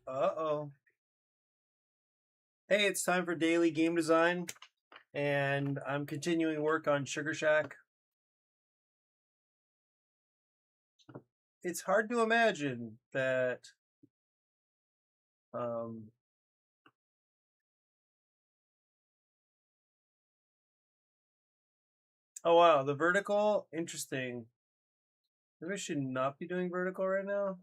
Uh-oh. Hey, it's time for daily game design, and I'm continuing work on Sugar Shack. It's hard to imagine that um oh wow, the vertical, interesting. Maybe I should not be doing vertical right now.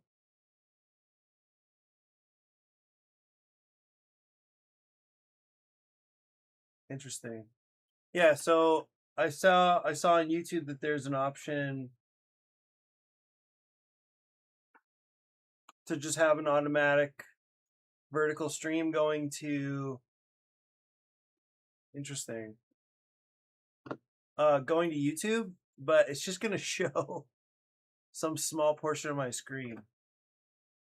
Interesting. Yeah, so I saw on YouTube that there's an option to just have an automatic vertical stream going to interesting. Going to YouTube, but it's just gonna show some small portion of my screen.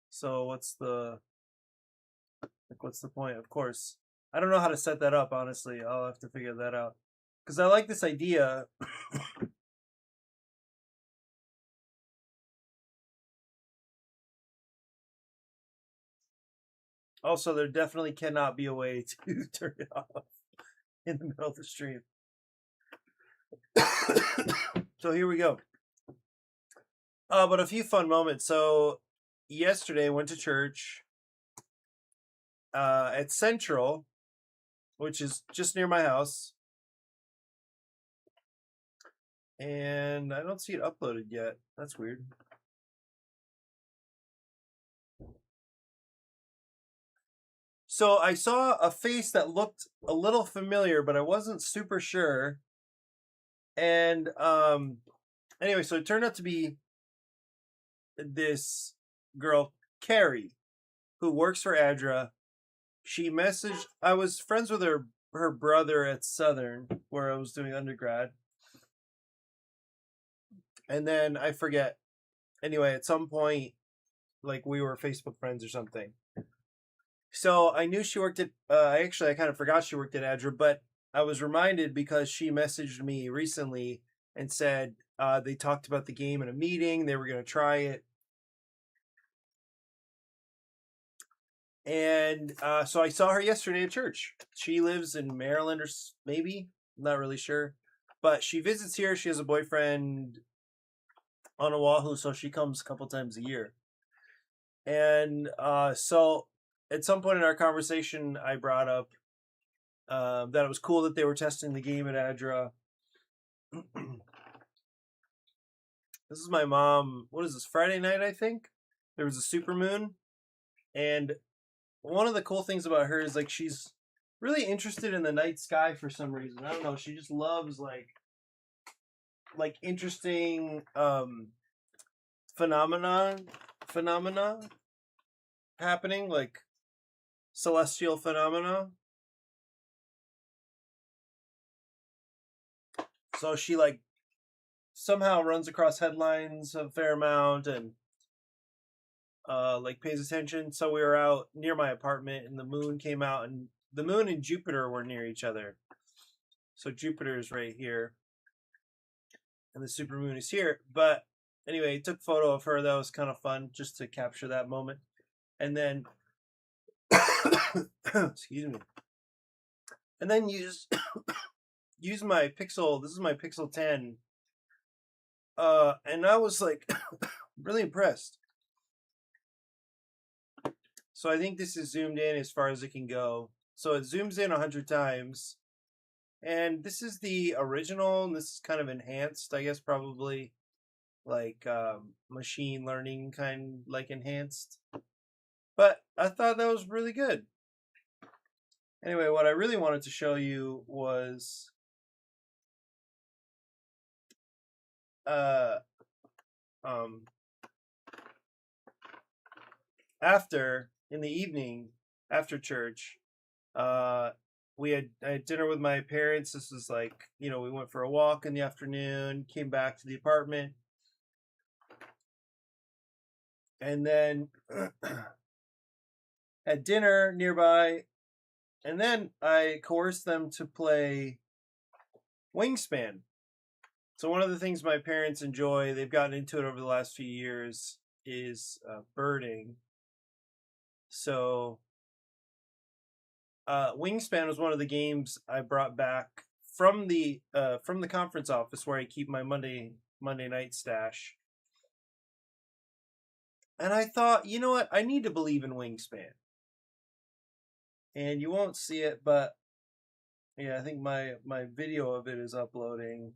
So what's the point? Of course, I don't know how to set that up. Honestly, I'll have to figure that out because I like this idea. Also, there definitely cannot be a way to turn it off in the middle of the stream. So here we go. But a few fun moments. So yesterday I went to church at Central, which is just near my house. And I don't see it uploaded yet. That's weird. So I saw a face that looked a little familiar, but I wasn't super sure. And anyway, so it turned out to be this girl, Carrie, who works for ADRA. She messaged I was friends with her brother at Southern, where I was doing undergrad. And then I forget. Anyway, at some point, like we were Facebook friends or something. So I knew she worked at. I kind of forgot she worked at ADRA, but I was reminded because she messaged me recently and said they talked about the game in a meeting. They were going to try it, and so I saw her yesterday at church. She lives in Maryland, or maybe I'm not really sure, but she visits here. She has a boyfriend on Oahu, so she comes a couple times a year. And so at some point in our conversation, I brought up that it was cool that they were testing the game at ADRA. This is my mom. What is this? Friday night, I think. There was a super moon, and one of the cool things about her is like she's really interested in the night sky for some reason. I don't know. She just loves like interesting phenomena happening, like celestial phenomena. So she like somehow runs across headlines a fair amount and like pays attention. So we were out near my apartment and the moon came out, and the moon and Jupiter were near each other. So Jupiter is right here and the supermoon is here. But anyway, took a photo of her. That was kind of fun just to capture that moment. And then excuse me. And then use my Pixel. This is my Pixel 10. And I was like really impressed. So I think this is zoomed in as far as it can go. So it zooms in 100 times. And this is the original, and this is kind of enhanced, I guess, probably like machine learning kind, like enhanced. But I thought that was really good. Anyway, what I really wanted to show you was uh um after in the evening after church, uh I had dinner with my parents. This was like, we went for a walk in the afternoon, came back to the apartment, and then had dinner nearby, and then I coerced them to play Wingspan. So one of the things my parents enjoy, they've gotten into it over the last few years, is birding. So Wingspan was one of the games I brought back from the conference office where I keep my Monday night stash. And I thought, you know what? I need to believe in Wingspan. And you won't see it, but yeah, I think my video of it is uploading.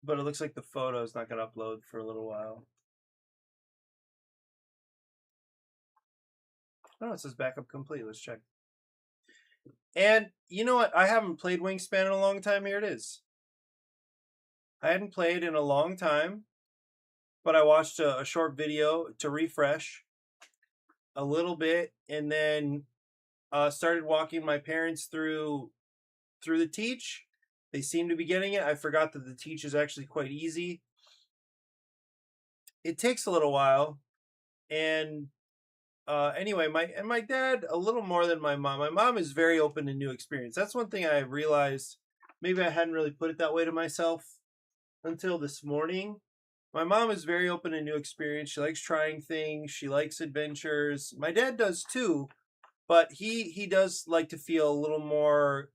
But it looks like the photo is not going to upload for a little while. Oh, it says backup complete. Let's check. And you know what? I haven't played Wingspan in a long time. Here it is. I hadn't played in a long time, but I watched a short video to refresh a little bit, and then started walking my parents through the teach. They seem to be getting it. I forgot that the teach is actually quite easy. It takes a little while, and anyway, my dad a little more than my mom. My mom is very open to new experience. That's one thing I realized. Maybe I hadn't really put it that way to myself until this morning. My mom is very open to new experience. She likes trying things. She likes adventures. My dad does too, but he does like to feel a little more.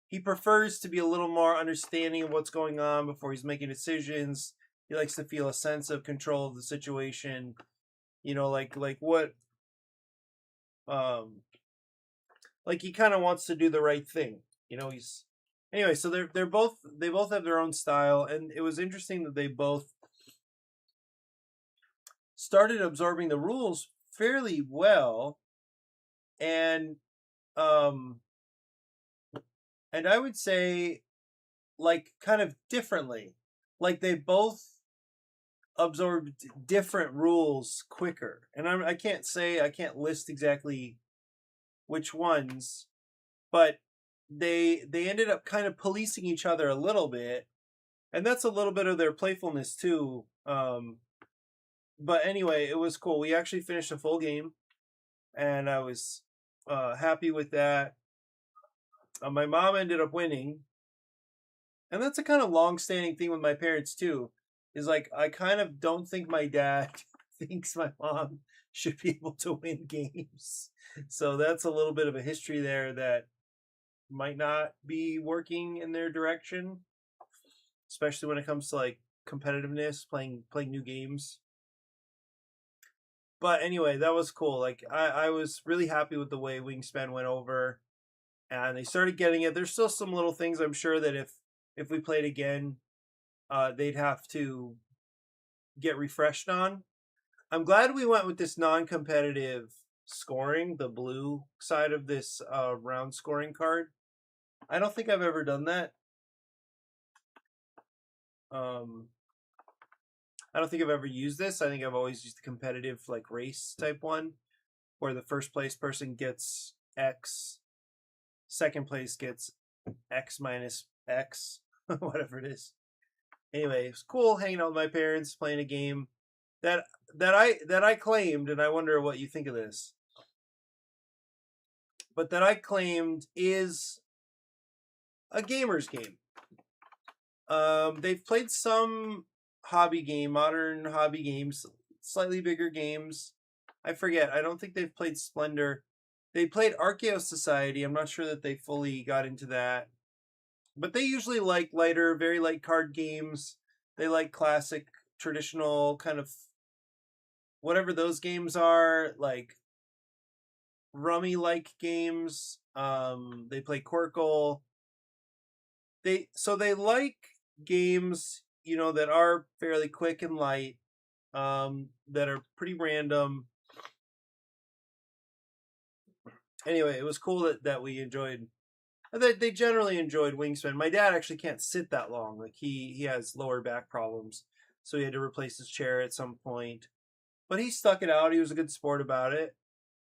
He prefers to be a little more understanding of what's going on before he's making decisions. He likes to feel a sense of control of the situation. You know, like what. Like he kind of wants to do the right thing. You know, he's anyway. So they both have their own style, and it was interesting that they both started absorbing the rules fairly well, and I would say like kind of differently. Like they both absorbed different rules quicker, and I can't list exactly which ones, but they ended up kind of policing each other a little bit, and that's a little bit of their playfulness too. But anyway, it was cool. We actually finished a full game, and I was happy with that. My mom ended up winning, and that's a kind of long-standing thing with my parents too. Is like I kind of don't think my dad thinks my mom should be able to win games. So that's a little bit of a history there that might not be working in their direction, especially when it comes to like competitiveness, playing new games. But anyway, that was cool. Like I was really happy with the way Wingspan went over, and they started getting it. There's still some little things I'm sure that if we played again, they'd have to get refreshed on. I'm glad we went with this non-competitive scoring, the blue side of this round scoring card. I don't think I've ever done that. I don't think I've ever used this. I think I've always used the competitive like race type one, where the first place person gets X, second place gets X minus X, whatever it is. Anyway, it's cool hanging out with my parents, playing a game that I claimed, and I wonder what you think of this. But that I claimed is a gamer's game. They've played some modern hobby games, slightly bigger games. I forget. I don't think they've played Splendor. They played Archaeos Society. I'm not sure that they fully got into that. But they usually like lighter, very light card games. They like classic, traditional kind of whatever those games are, like Rummy-like games. They play Quirkle. They like games, you know, that are fairly quick and light, that are pretty random. Anyway, it was cool that we enjoyed. They generally enjoyed Wingspan. My dad actually can't sit that long. Like he has lower back problems, so he had to replace his chair at some point. But he stuck it out. He was a good sport about it,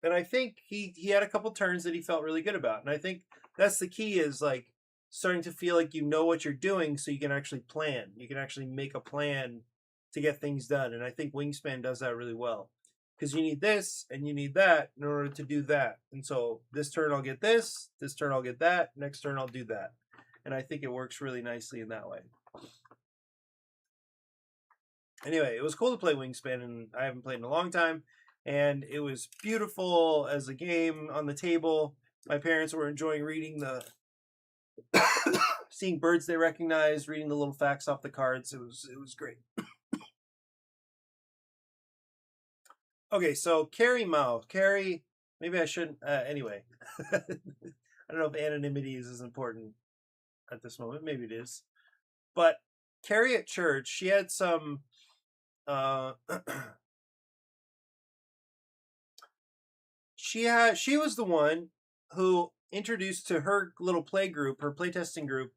and I think he had a couple turns that he felt really good about. And I think that's the key, is like starting to feel like you know what you're doing, so you can actually plan. You can actually make a plan to get things done. And I think Wingspan does that really well, because you need this and you need that in order to do that. And so this turn I'll get this turn I'll get that, next turn I'll do that. And I think it works really nicely in that way. Anyway, it was cool to play Wingspan, and I haven't played in a long time. And it was beautiful as a game on the table. My parents were enjoying reading the seeing birds they recognized, reading the little facts off the cards. It was great. Okay, so Carrie Mao. Carrie, maybe I shouldn't. Anyway, I don't know if anonymity is as important at this moment. Maybe it is. But Carrie at church, she had some. She was the one who introduced to her little play group, her playtesting group,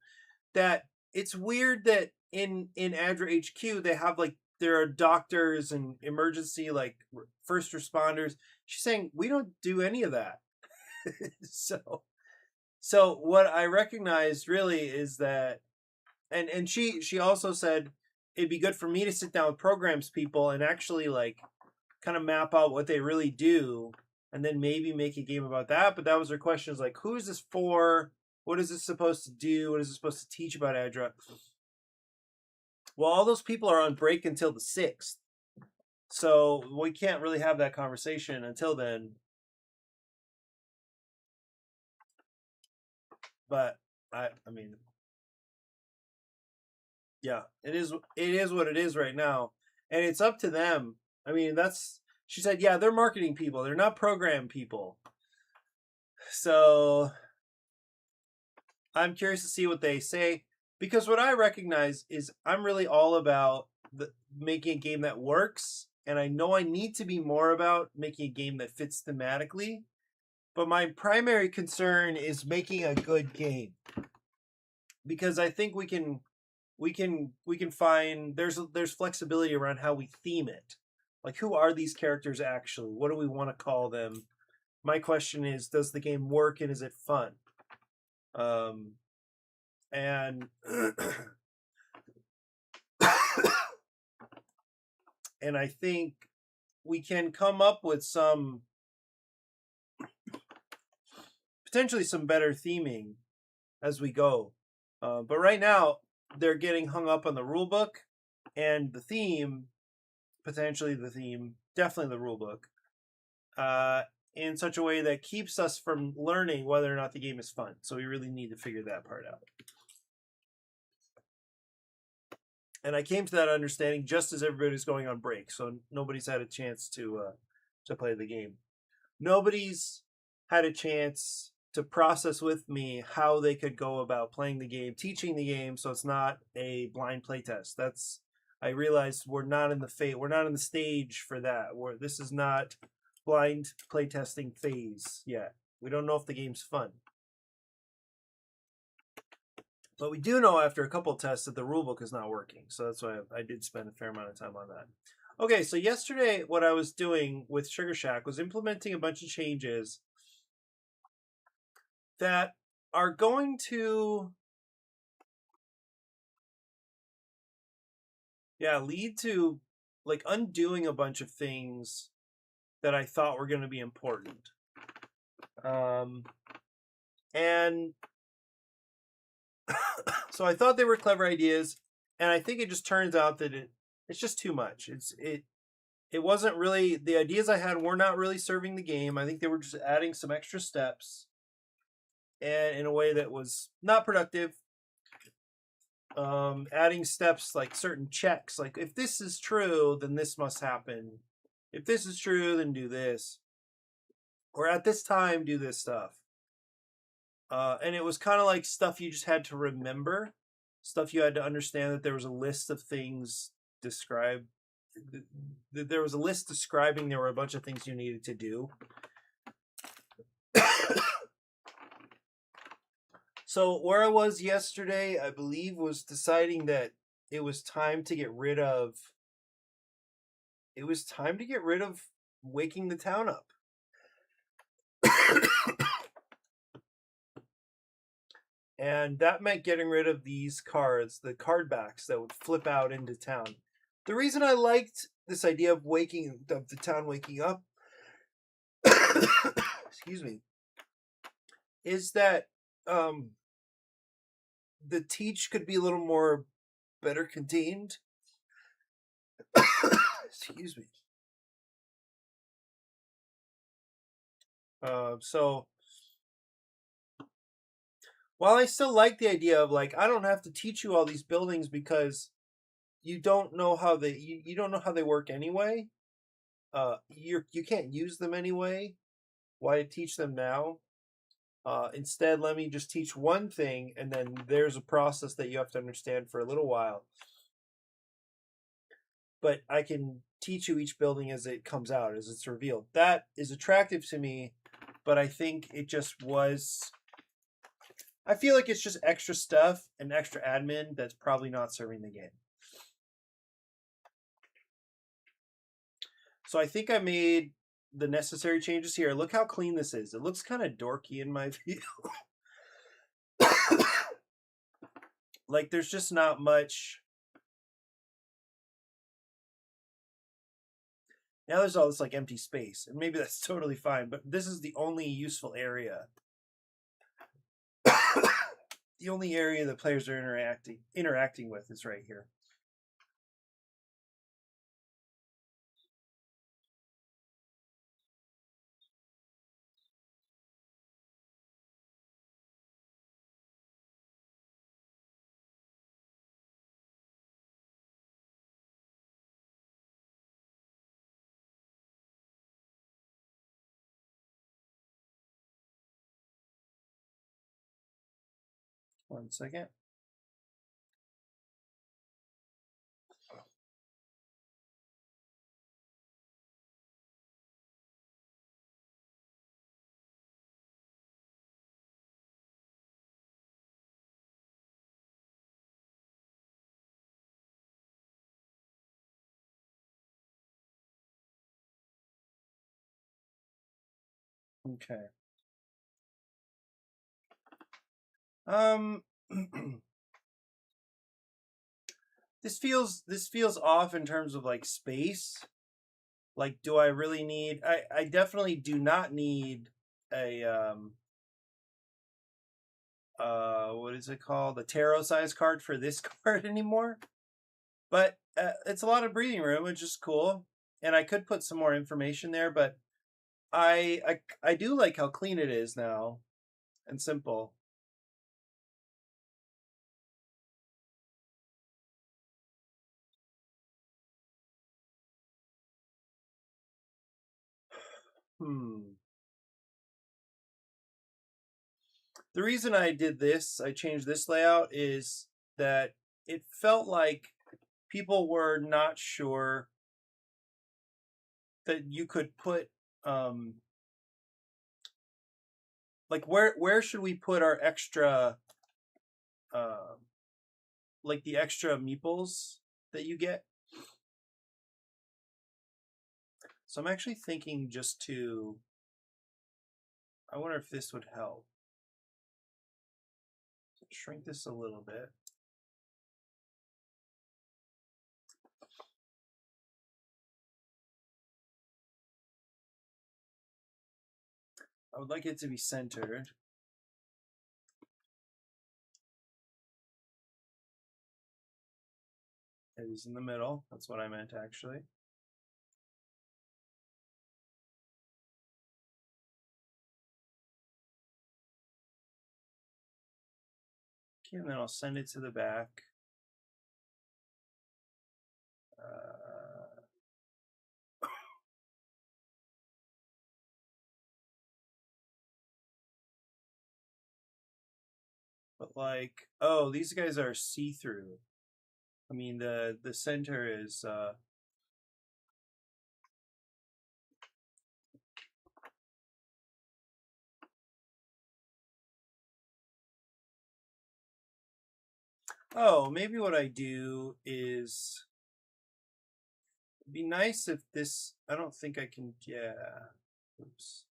that it's weird that in Adra HQ they have like there are doctors and emergency like first responders. She's saying we don't do any of that. So what I recognized really is that and she also said it'd be good for me to sit down with programs people and actually like kind of map out what they really do and then maybe make a game about that. But that was her question, is like, who is this for? What is this supposed to do? What is it supposed to teach about Adra? Well, all those people are on break until the 6th. So we can't really have that conversation until then. But I mean, yeah, it is what it is right now. And it's up to them. I mean, she said, yeah, they're marketing people. They're not program people. So I'm curious to see what they say, because what I recognize is I'm really all about making a game that works, and I know I need to be more about making a game that fits thematically, but my primary concern is making a good game, because I think we can find there's flexibility around how we theme it. Like, who are these characters actually? What do we want to call them? My question is, does the game work and is it fun? And and I think we can come up with some potentially some better theming as we go. But right now they're getting hung up on the rule book and the theme, potentially the theme, definitely the rule book, in such a way that keeps us from learning whether or not the game is fun. So we really need to figure that part out. And I came to that understanding just as everybody's going on break, so nobody's had a chance to play the game. Nobody's had a chance to process with me how they could go about playing the game, teaching the game, so it's not a blind playtest. I realized we're not in the stage for that. This is not blind playtesting phase yet. We don't know if the game's fun. But we do know after a couple of tests that the rulebook is not working. So that's why I did spend a fair amount of time on that. Okay, so yesterday what I was doing with Sugar Shack was implementing a bunch of changes that are going to lead to like undoing a bunch of things that I thought were going to be important. And so I thought they were clever ideas, and I think it just turns out that it's just too much. It wasn't really, the ideas I had were not really serving the game. I think they were just adding some extra steps, and in a way that was not productive. Adding steps like certain checks, like if this is true, then this must happen. If this is true, then do this. Or at this time, do this stuff. And it was kind of like stuff you just had to remember, stuff you had to understand, that there was a list of things described. There was a list describing there were a bunch of things you needed to do. So where I was yesterday, I believe, was deciding that it was time to get rid of waking the town up. And that meant getting rid of these cards, the card backs that would flip out into town. The reason I liked this idea of the town waking up, excuse me, is that the teach could be a little more better contained. Excuse me. So while I still like the idea of like, I don't have to teach you all these buildings because you don't know how you don't know how they work anyway. You can't use them anyway. Why teach them now? Instead, let me just teach one thing, and then there's a process that you have to understand for a little while. But I can teach you each building as it comes out, as it's revealed. That is attractive to me, but I think it just was. I feel like it's just extra stuff and extra admin that's probably not serving the game. So I think I made the necessary changes here. Look how clean this is. It looks kind of dorky in my view. Like there's just not much. Now there's all this like empty space, and maybe that's totally fine, but this is the only useful area. The only area the players are interacting with is right here. One second. Okay. This feels off in terms of like space. Like, do I really need? I definitely do not need a what is it called? The tarot size card for this card anymore. But it's a lot of breathing room, which is cool. And I could put some more information there, but I do like how clean it is now and simple. The reason I did this, I changed this layout, is that it felt like people were not sure that you could put like where should we put our extra like the extra meeples that you get. So I'm actually thinking just to, I wonder if this would help. Shrink this a little bit. I would like it to be centered. It is in the middle. That's what I meant, actually. Okay, and then I'll send it to the back. But like, oh, these guys are see-through. I mean, the center is oh, maybe what I do is, it'd be nice if this, I don't think I can, yeah. Oops.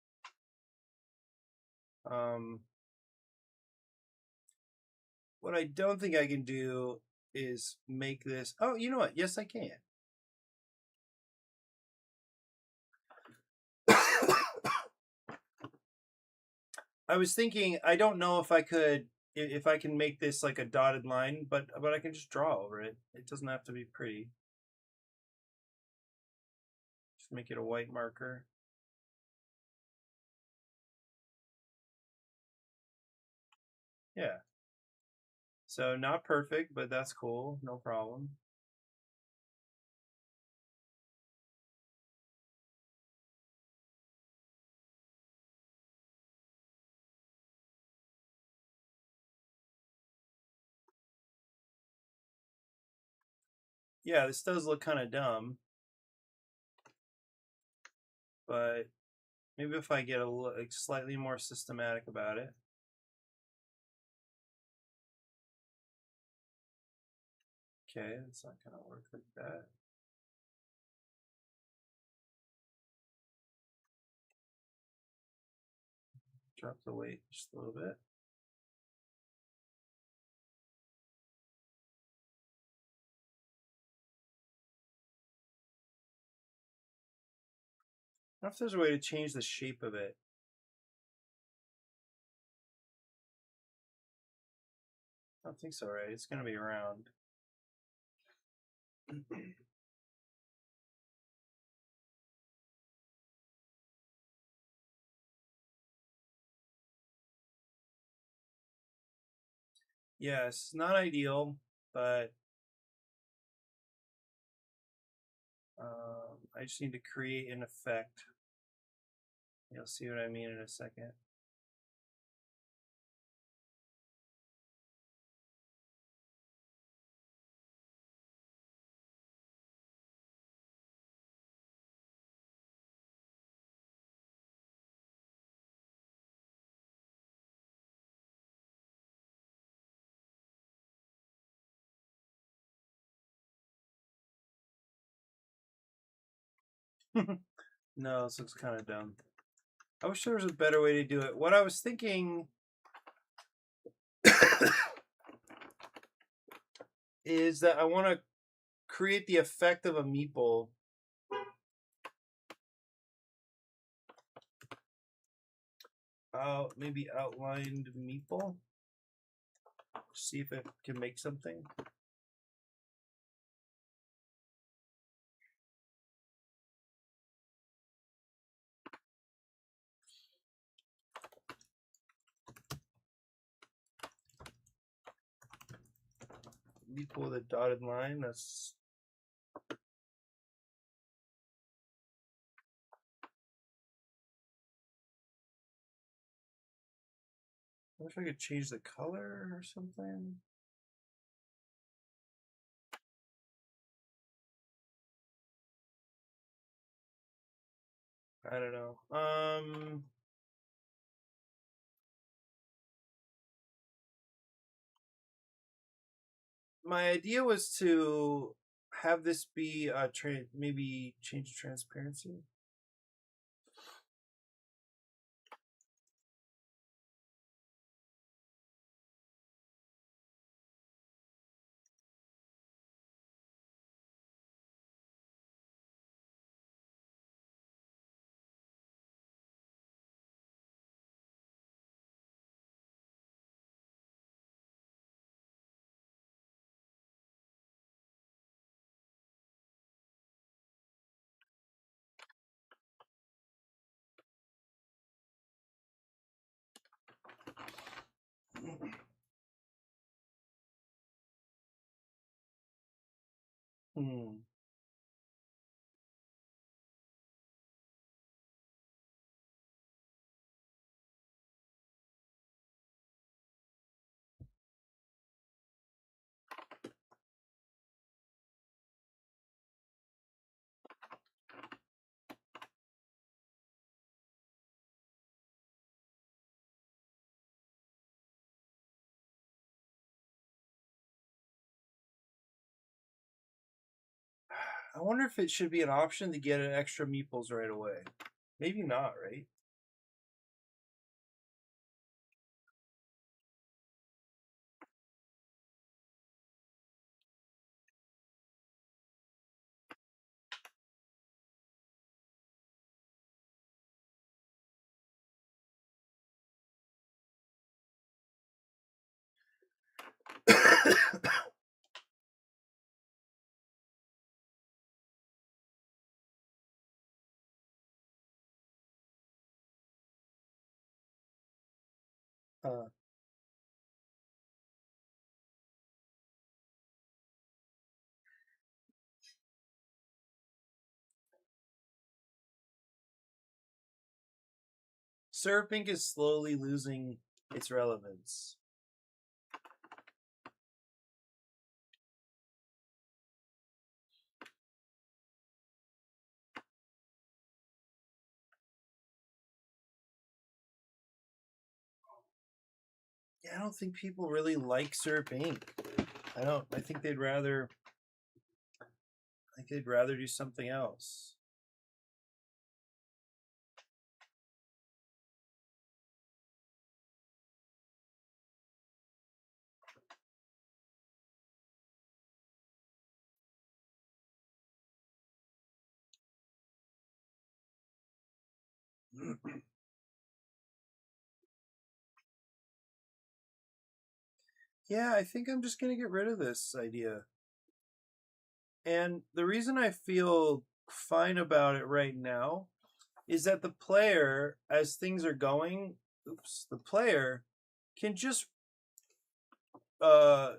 What I don't think I can do is make this, oh, you know what? Yes, I can. I was thinking, I don't know if I could if I can make this like a dotted line, but I can just draw over it. It doesn't have to be pretty. Just make it a white marker. Yeah. So not perfect, but that's cool. No problem. Yeah, this does look kind of dumb, but maybe if I get like slightly more systematic about it. Okay, it's not gonna work like that. Drop the weight just a little bit. I wonder if there's a way to change the shape of it. I don't think so, right? It's gonna be round. Yes, not ideal, but I just need to create an effect. You'll see what I mean in a second. No, this looks kind of dumb. I wish there was a better way to do it. What I was thinking is that I want to create the effect of a meeple. Maybe outlined meeple. See if it can make something. Meeple with a dotted line. That's I wish I could change the color or something. I don't know. My idea was to have this be a maybe change the transparency. Hmm. I wonder if it should be an option to get an extra meeples right away. Maybe not, right? uh, Surfing is slowly losing its relevance. Yeah, I don't think people really like Syrup Inc. I don't. I think they'd rather. I think they'd rather do something else. Yeah, I think I'm just gonna get rid of this idea. And the reason I feel fine about it right now is that the player, as things are going, the player can just uh,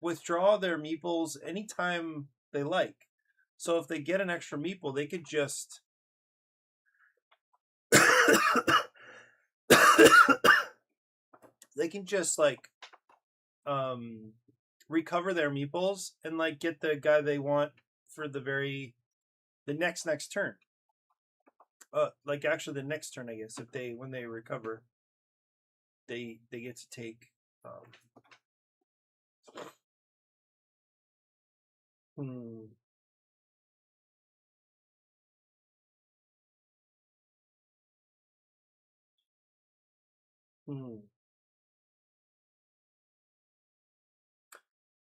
withdraw their meeples anytime they like. So if they get an extra meeple, they could just they can just like recover their meeples and like get the guy they want for the next turn. Like actually the next turn, I guess, if they when they recover, they get to take. Hmm. Hmm.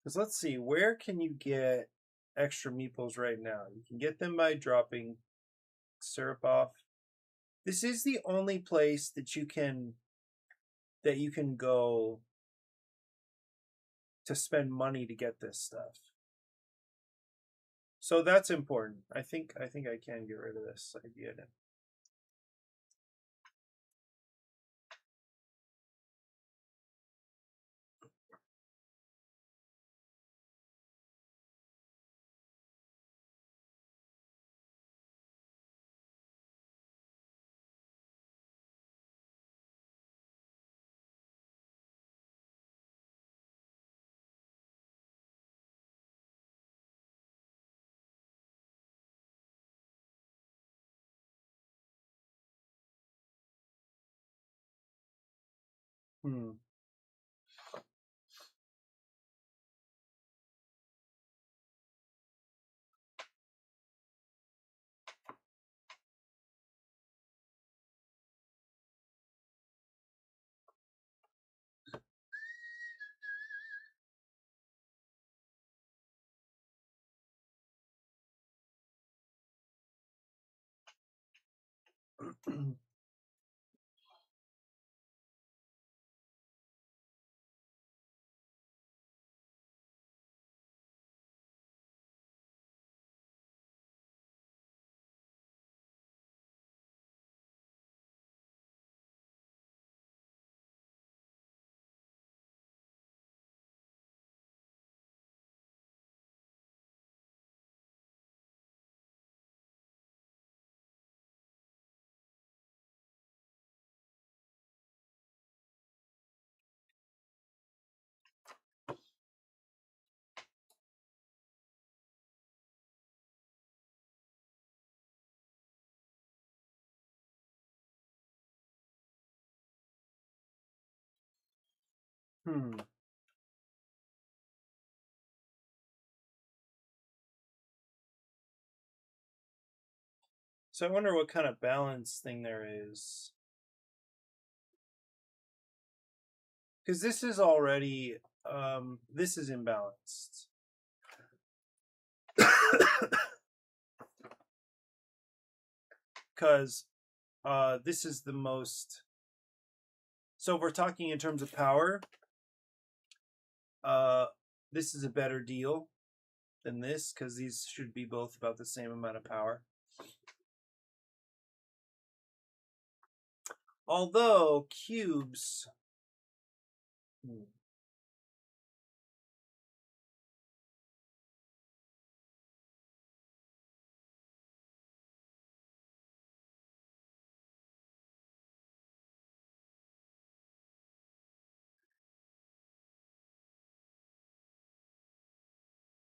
Because let's see, where can you get extra meeples right now? You can get them by dropping syrup off. This is the only place that you can go to spend money to get this stuff. So that's important. I think I can get rid of this idea now. Hmm. Hmm. So I wonder what kind of balance thing there is. Because this is already this is imbalanced. Because this is the most. So if we're talking in terms of power, this is a better deal than this because these should be both about the same amount of power. Although cubes,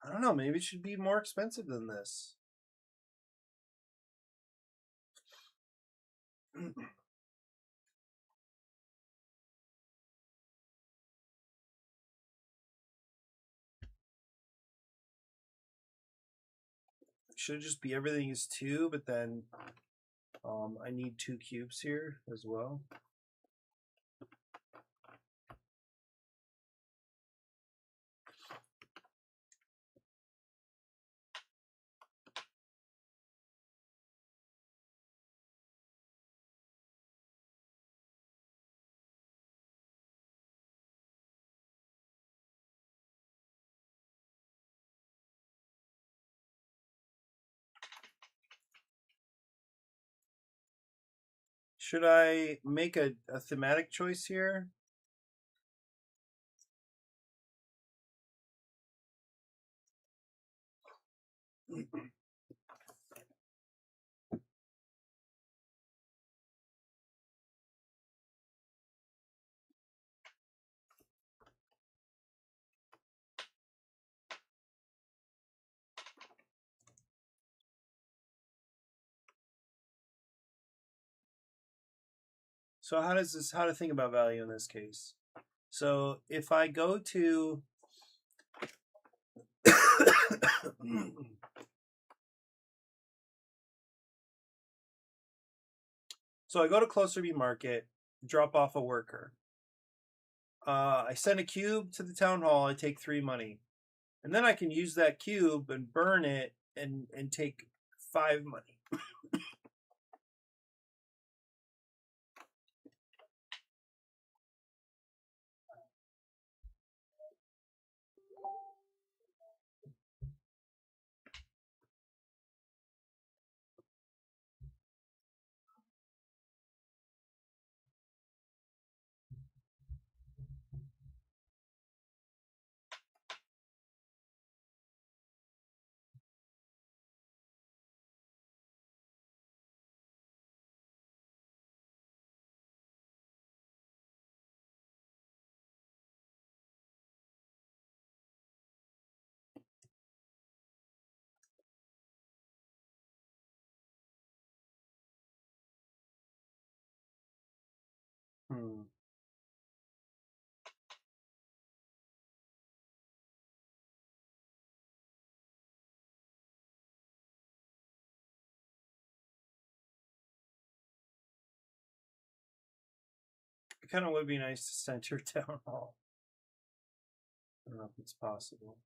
I don't know, maybe it should be more expensive than this. Should just be everything is 2, but then I need 2 cubes here as well. Should I make a thematic choice here? So how to think about value in this case? So if I go to so I go to Closterby Market, drop off a worker. I send a cube to the town hall. I take 3 money, and then I can use that cube and burn it and take 5 money. Hmm. It kind of would be nice to center town hall. I don't know if it's possible.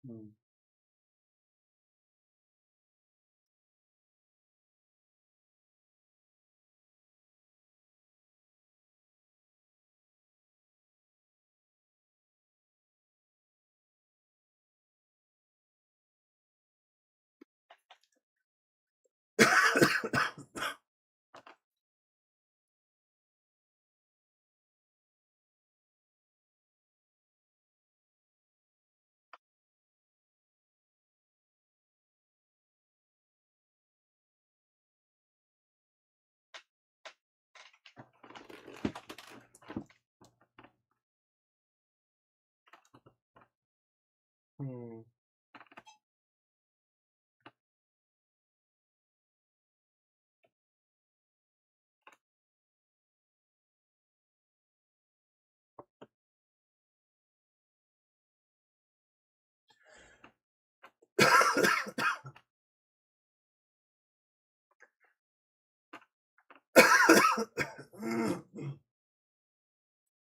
Hmm.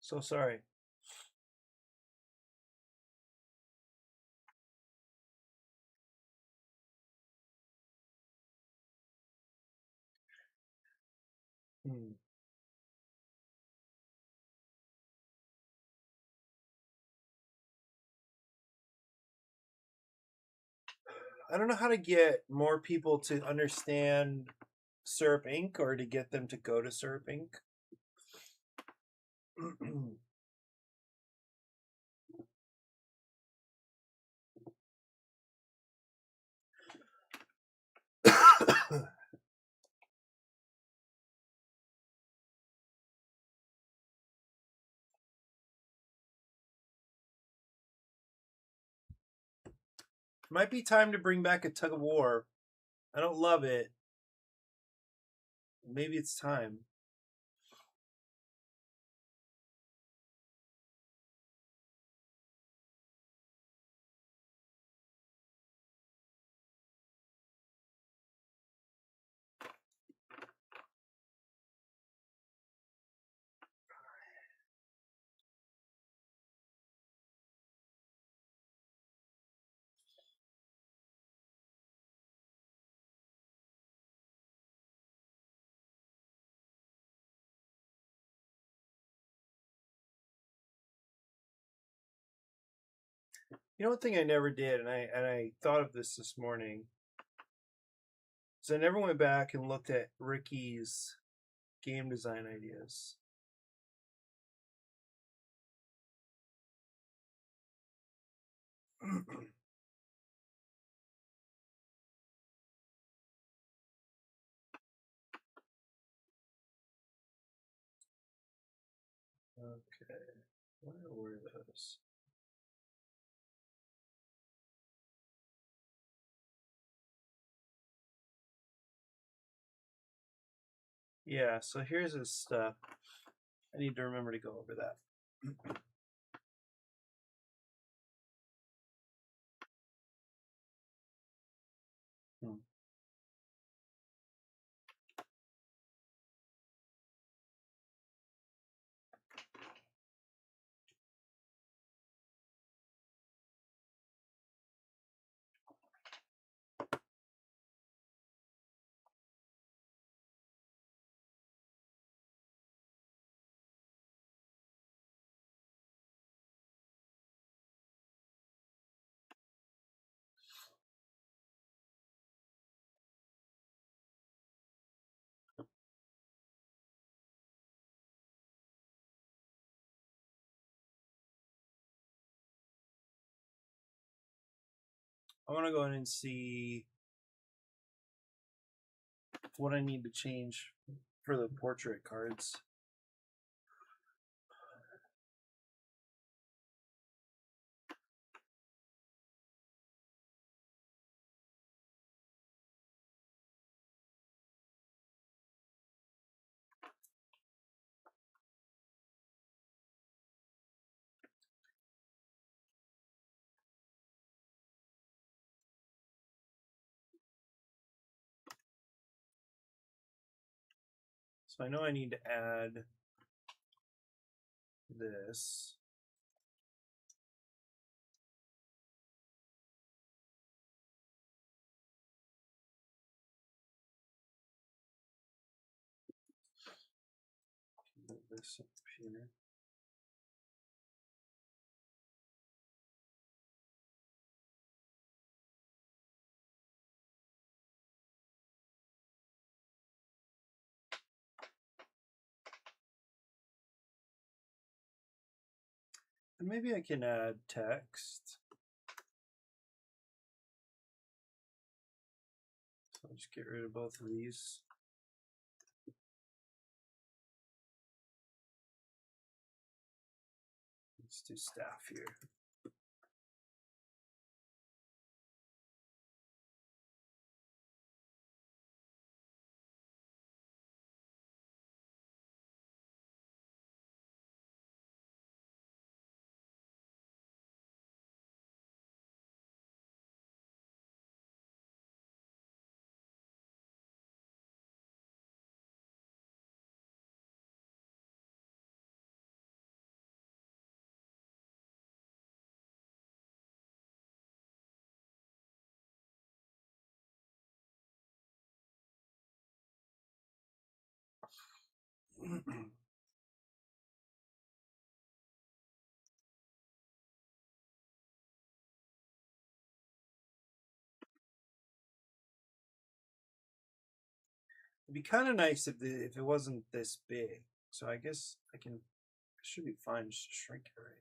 So sorry. I don't know how to get more people to understand Syrup Inc. or to get them to go to Syrup Inc. Might be time to bring back a tug of war. I don't love it. Maybe it's time. You know, one thing I never did, and I thought of this morning, is I never went back and looked at Ricky's game design ideas. Okay, where were those? Yeah, so here's his stuff. I need to remember to go over that. I want to go in and see what I need to change for the portrait cards. So I know I need to add this. Put this up here. And maybe I can add text. So I'll just get rid of both of these. Let's do staff here. It'd be kind of nice if it wasn't this big. So I guess I should be fine just to shrink it, right?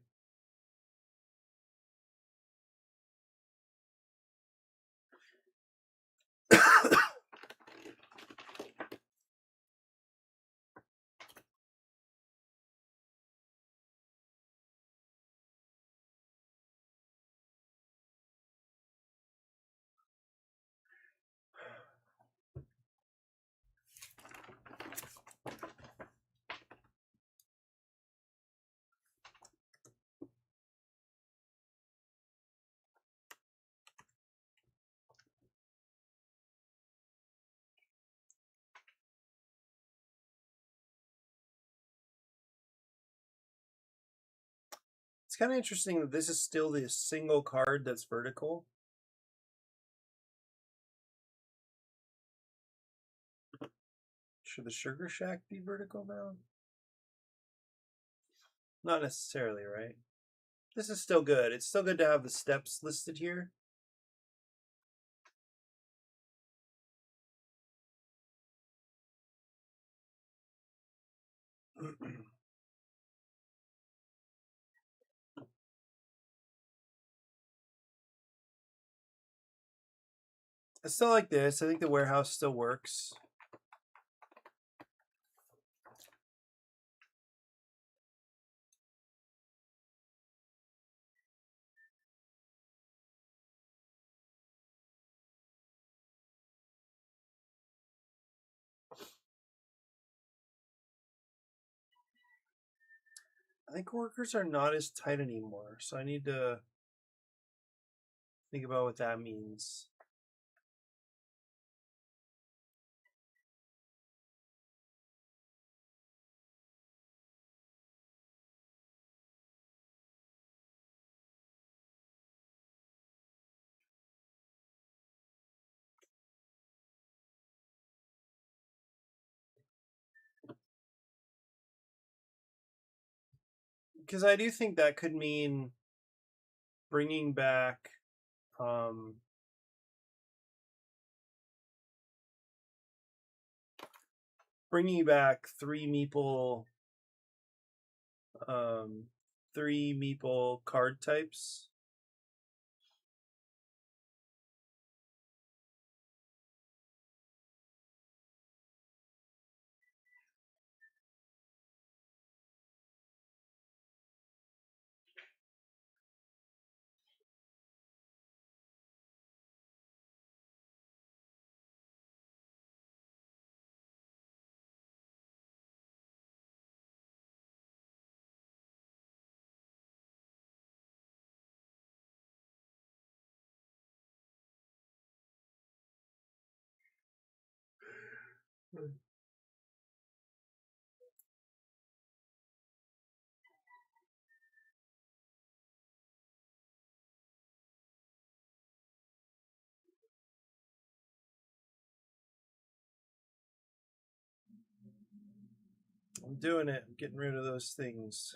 It's kind of interesting that this is still the single card that's vertical. Should the Sugar Shack be vertical now? Not necessarily, right? This is still good. It's still good to have the steps listed here. I still like this. I think the warehouse still works. I think workers are not as tight anymore, so I need to think about what that means. Because I do think that could mean bringing back three meeple card types. I'm doing it. I'm getting rid of those things.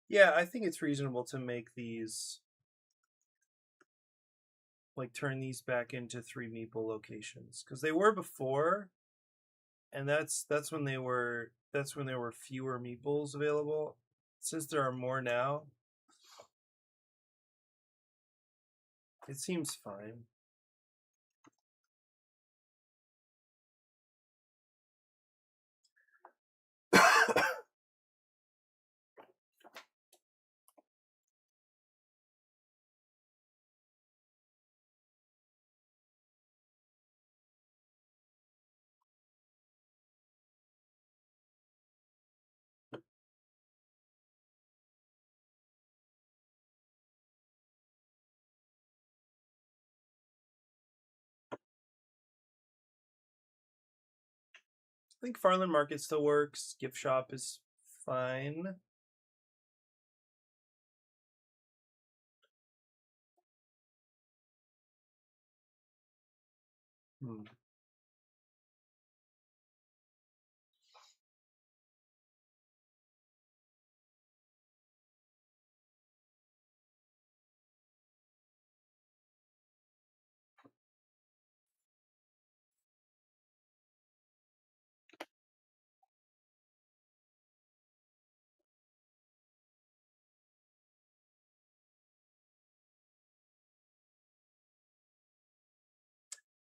Yeah, I think it's reasonable to make these, like, turn these back into three meeple locations because they were before, and that's when there were fewer meeples available. Since there are more now, it seems fine. think Farland Market still works. Gift shop is fine. Hmm.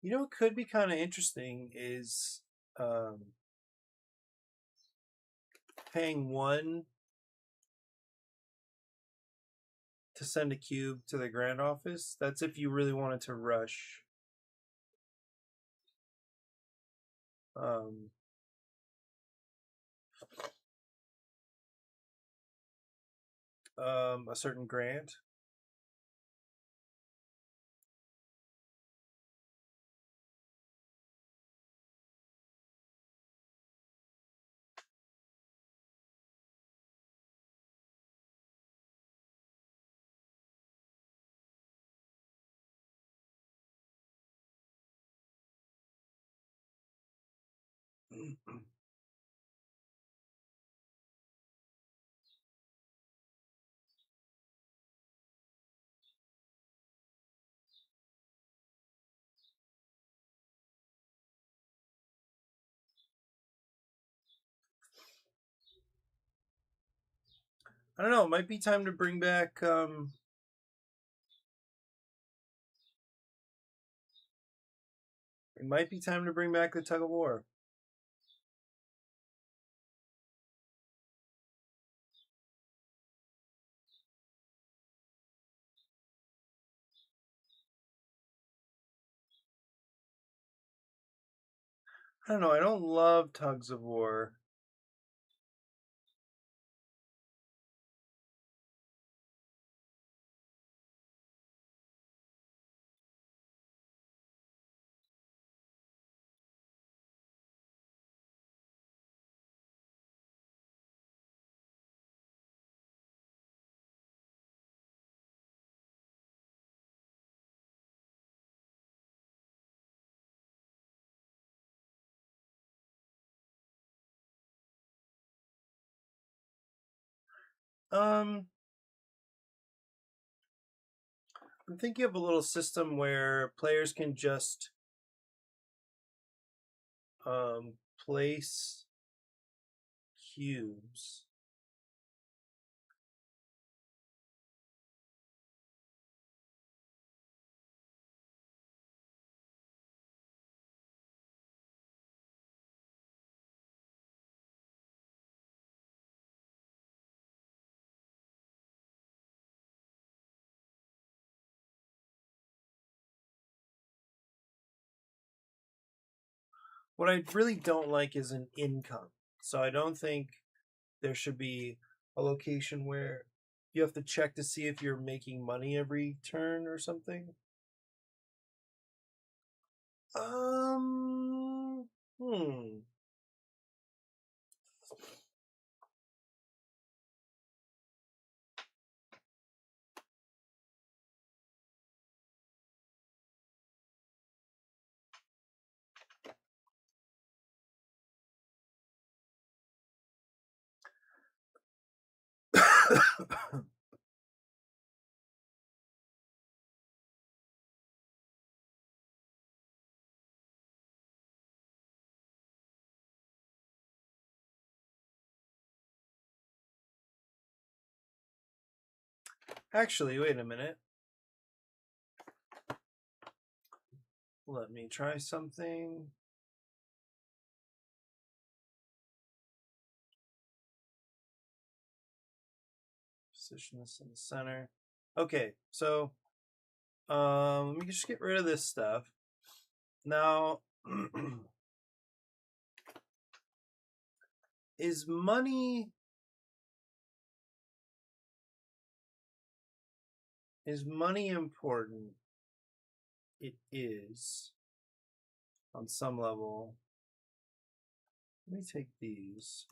You know what could be kind of interesting is paying one to send a cube to the grand office. That's if you really wanted to rush. Um, a certain grant. I don't know. It might be time to bring back. It might be time to bring back the tug of war. I don't know. I don't love tugs of war. Um, I'm thinking of a little system where players can just place cubes. What I really don't like is an income. So I don't think there should be a location where you have to check to see if you're making money every turn or something. Hmm. Actually, wait a minute. Let me try something. Position this in the center. Okay, so let me just get rid of this stuff. Now, is money important? It is on some level. Let me take these.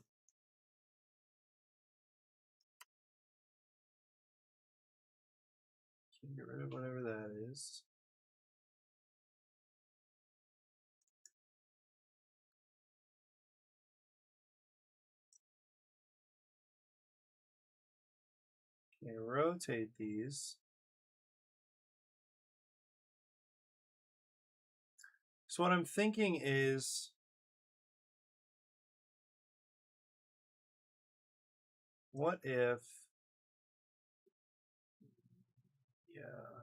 Get rid of whatever that is. Okay, rotate these. So what I'm thinking is, what if, yeah.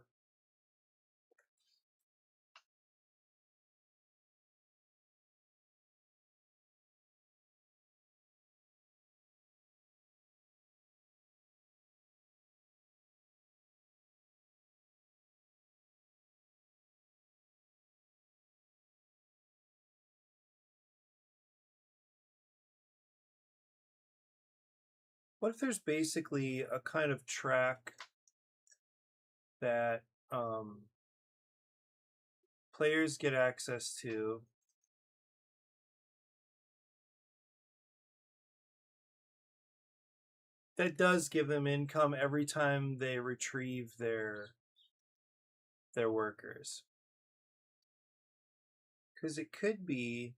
What if there's basically a kind of track that players get access to that does give them income every time they retrieve their workers? Because it could be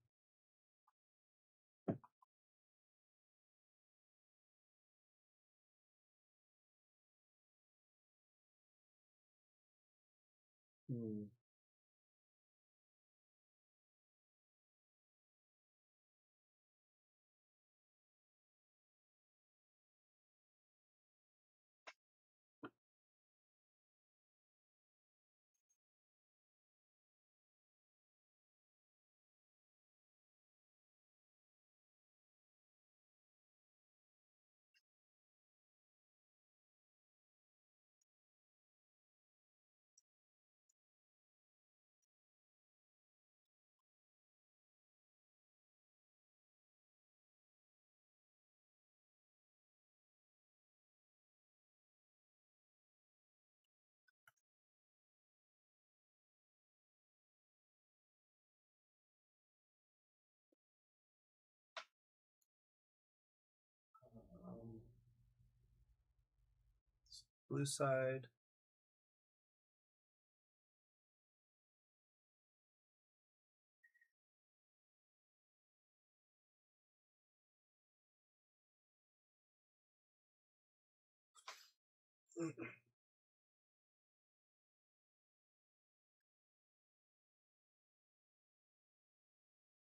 blue side.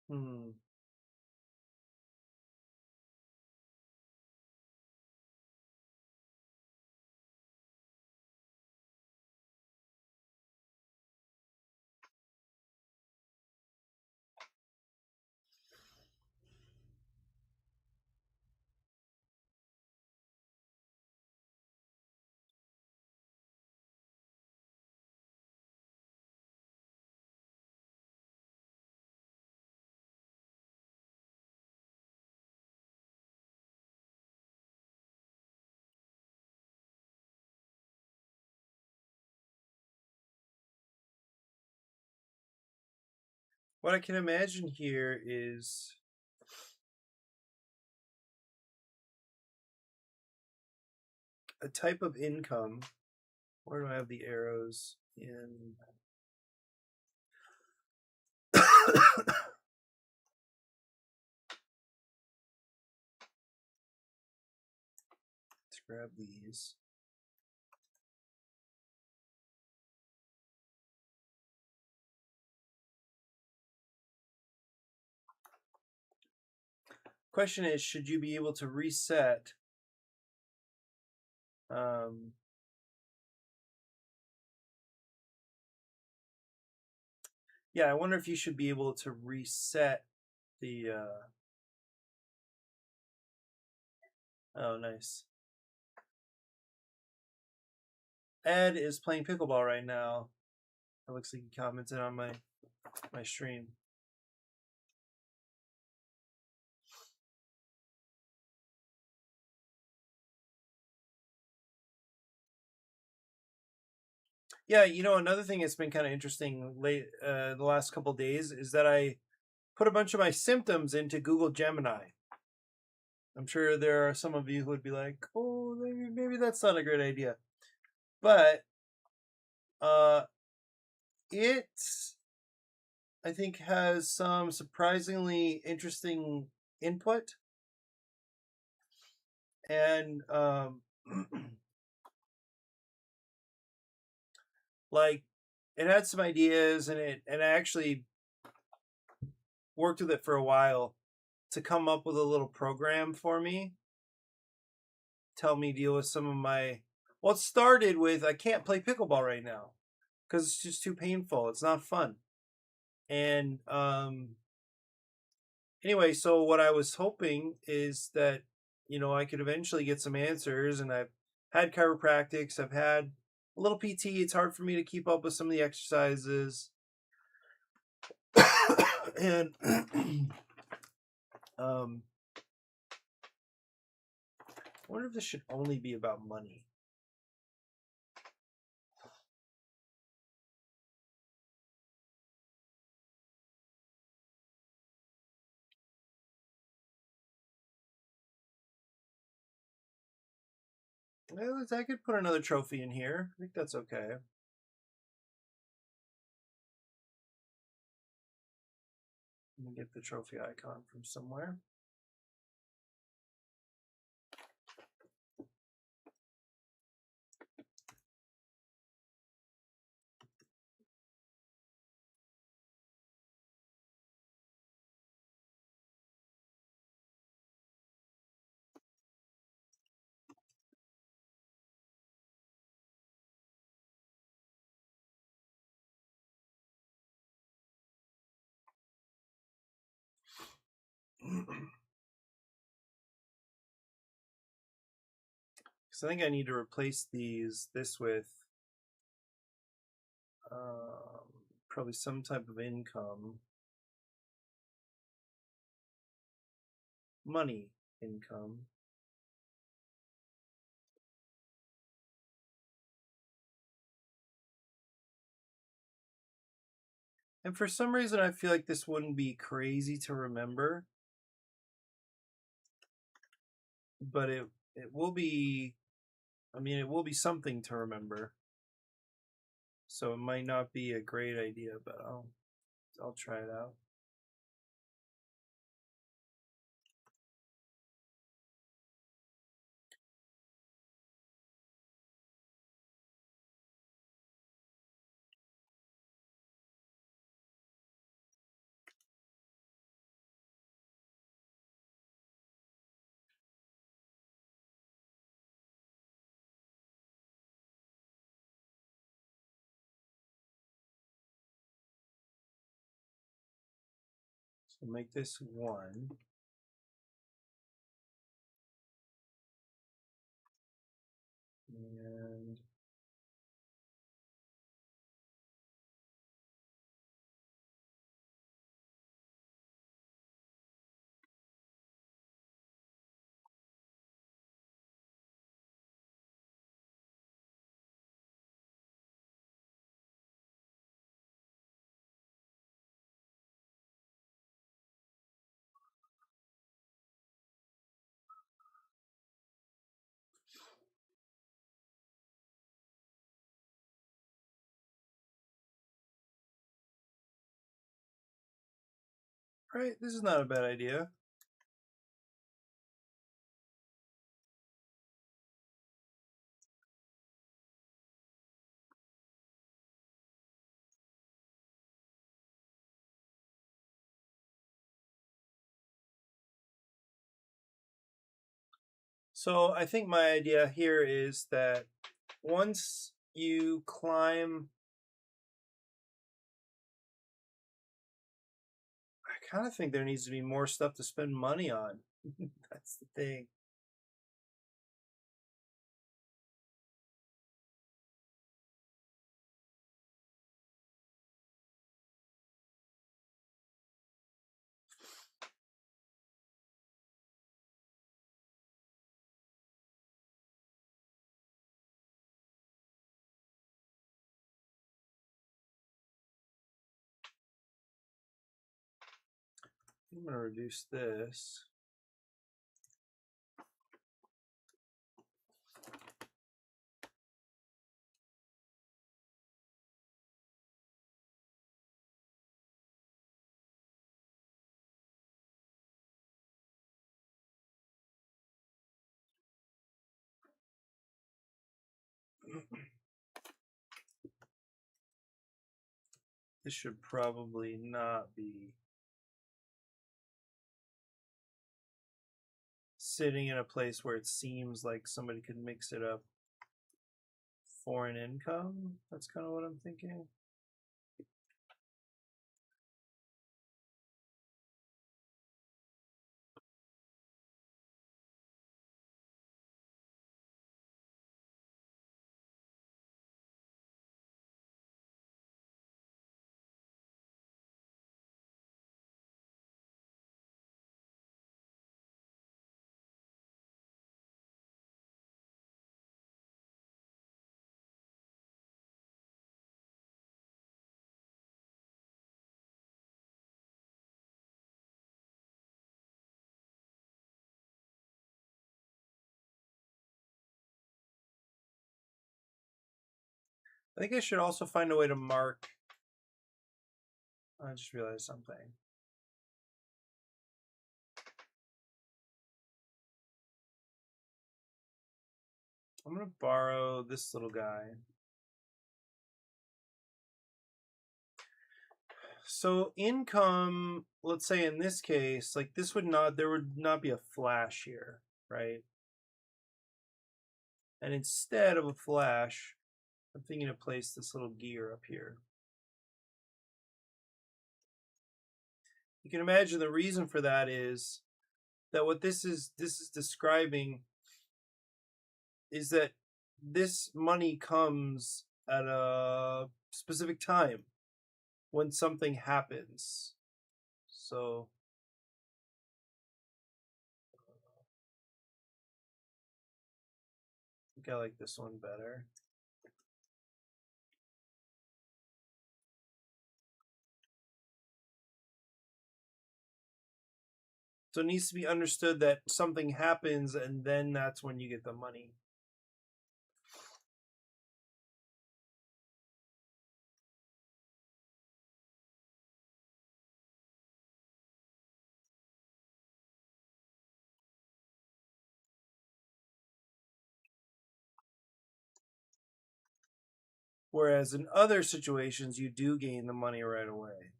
Hmm. What I can imagine here is a type of income. Where do I have the arrows in? Let's grab these. Question is, should you be able to reset yeah, I wonder if you should be able to reset the oh, nice. Ed is playing pickleball right now. It looks like he commented on my stream. Yeah, you know, another thing that's been kind of interesting the last couple of days is that I put a bunch of my symptoms into Google Gemini. I'm sure there are some of you who would be like, "Oh, maybe that's not a great idea," but it, I think, has some surprisingly interesting input, and like it had some ideas, and I actually worked with it for a while to come up with a little program for me, tell me deal with some of my. Well, it started with I can't play pickleball right now because it's just too painful. It's not fun, and anyway, so what I was hoping is that I could eventually get some answers, and I've had chiropractics, I've had a little PT. It's hard for me to keep up with some of the exercises, and I wonder if this should only be about money. Well, I could put another trophy in here. I think that's okay. Let me get the trophy icon from somewhere. Because I think I need to replace this with probably some type of income, money income. And for some reason, I feel like this wouldn't be crazy to remember, but it will be. I mean, it will be something to remember. So it might not be a great idea, but I'll try it out. So make this 1. And right, this is not a bad idea. So I think my idea here is that once you climb, I kind of think there needs to be more stuff to spend money on. That's the thing. I'm going to reduce this. This should probably not be sitting in a place where it seems like somebody could mix it up. Foreign income, that's kind of what I'm thinking. I think I should also find a way to mark. I just realized something. I'm going to borrow this little guy. So income, let's say in this case, like this would not, there would not be a flash here, right? And instead of a flash, I'm thinking to place this little gear up here. You can imagine the reason for that is that what this is describing is that this money comes at a specific time when something happens. So I think I like this one better. So it needs to be understood that something happens and then that's when you get the money. Whereas in other situations, you do gain the money right away.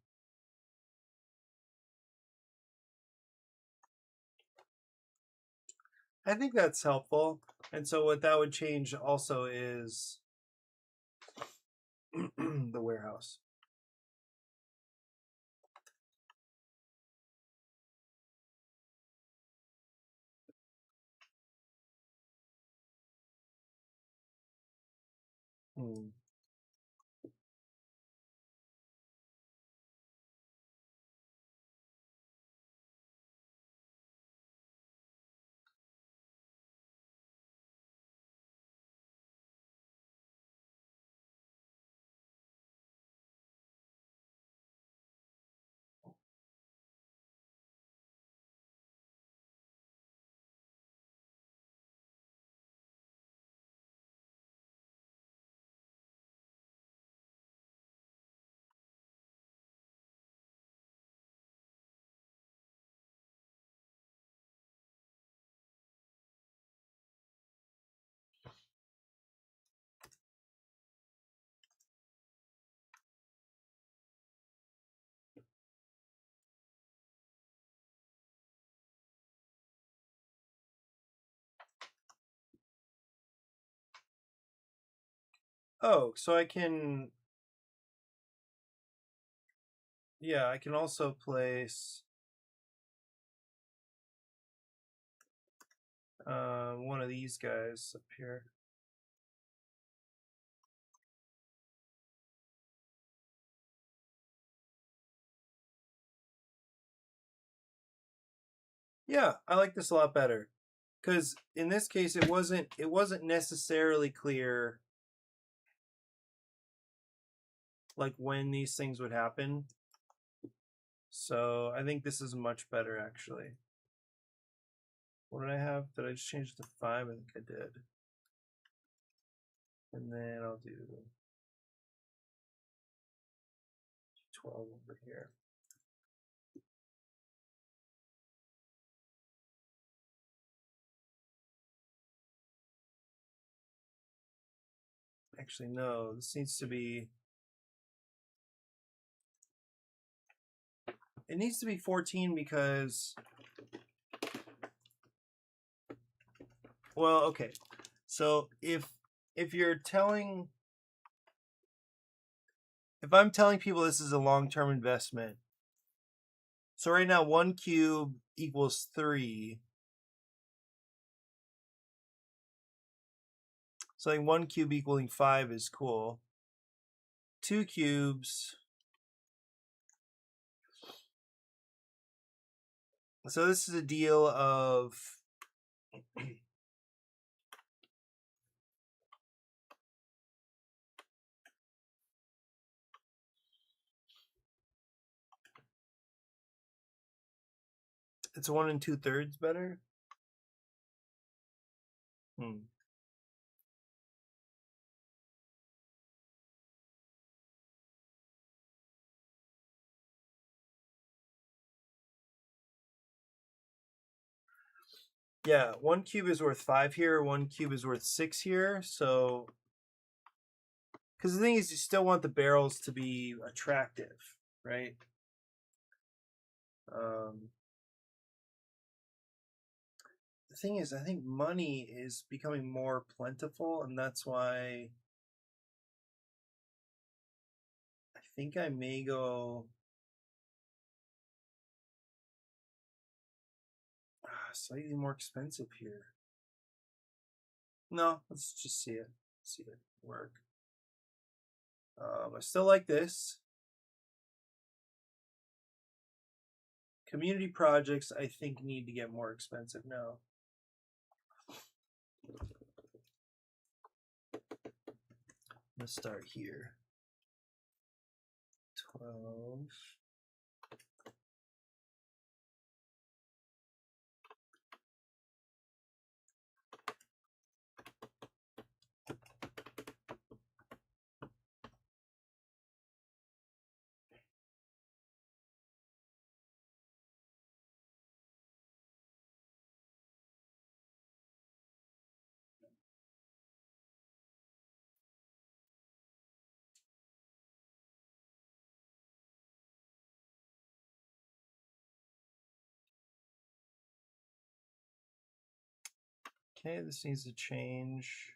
I think that's helpful. And so what that would change also is the warehouse. Oh, so I can, yeah, I can also place one of these guys up here. Yeah, I like this a lot better. Because in this case it wasn't necessarily clear like when these things would happen. So I think this is much better, actually. What did I have? Did I just change it to 5? I think I did. And then I'll do 12 over here. Actually, no, this needs to be... It needs to be 14 because... Well, okay. So if you're telling... If I'm telling people this is a long-term investment, so right now 1 cube equals 3. So like 1 cube equaling 5 is cool. 2 cubes. So this is a deal of... It's 1 2/3 better? Yeah, 1 cube is worth 5 here, 1 cube is worth 6 here, so... Because the thing is, you still want the barrels to be attractive, right? The thing is, I think money is becoming more plentiful, and that's why I think I may go slightly more expensive here. No, let's just see it work. I still like this. Community projects, I think, need to get more expensive now. Let's start here. 12. Okay, this needs to change.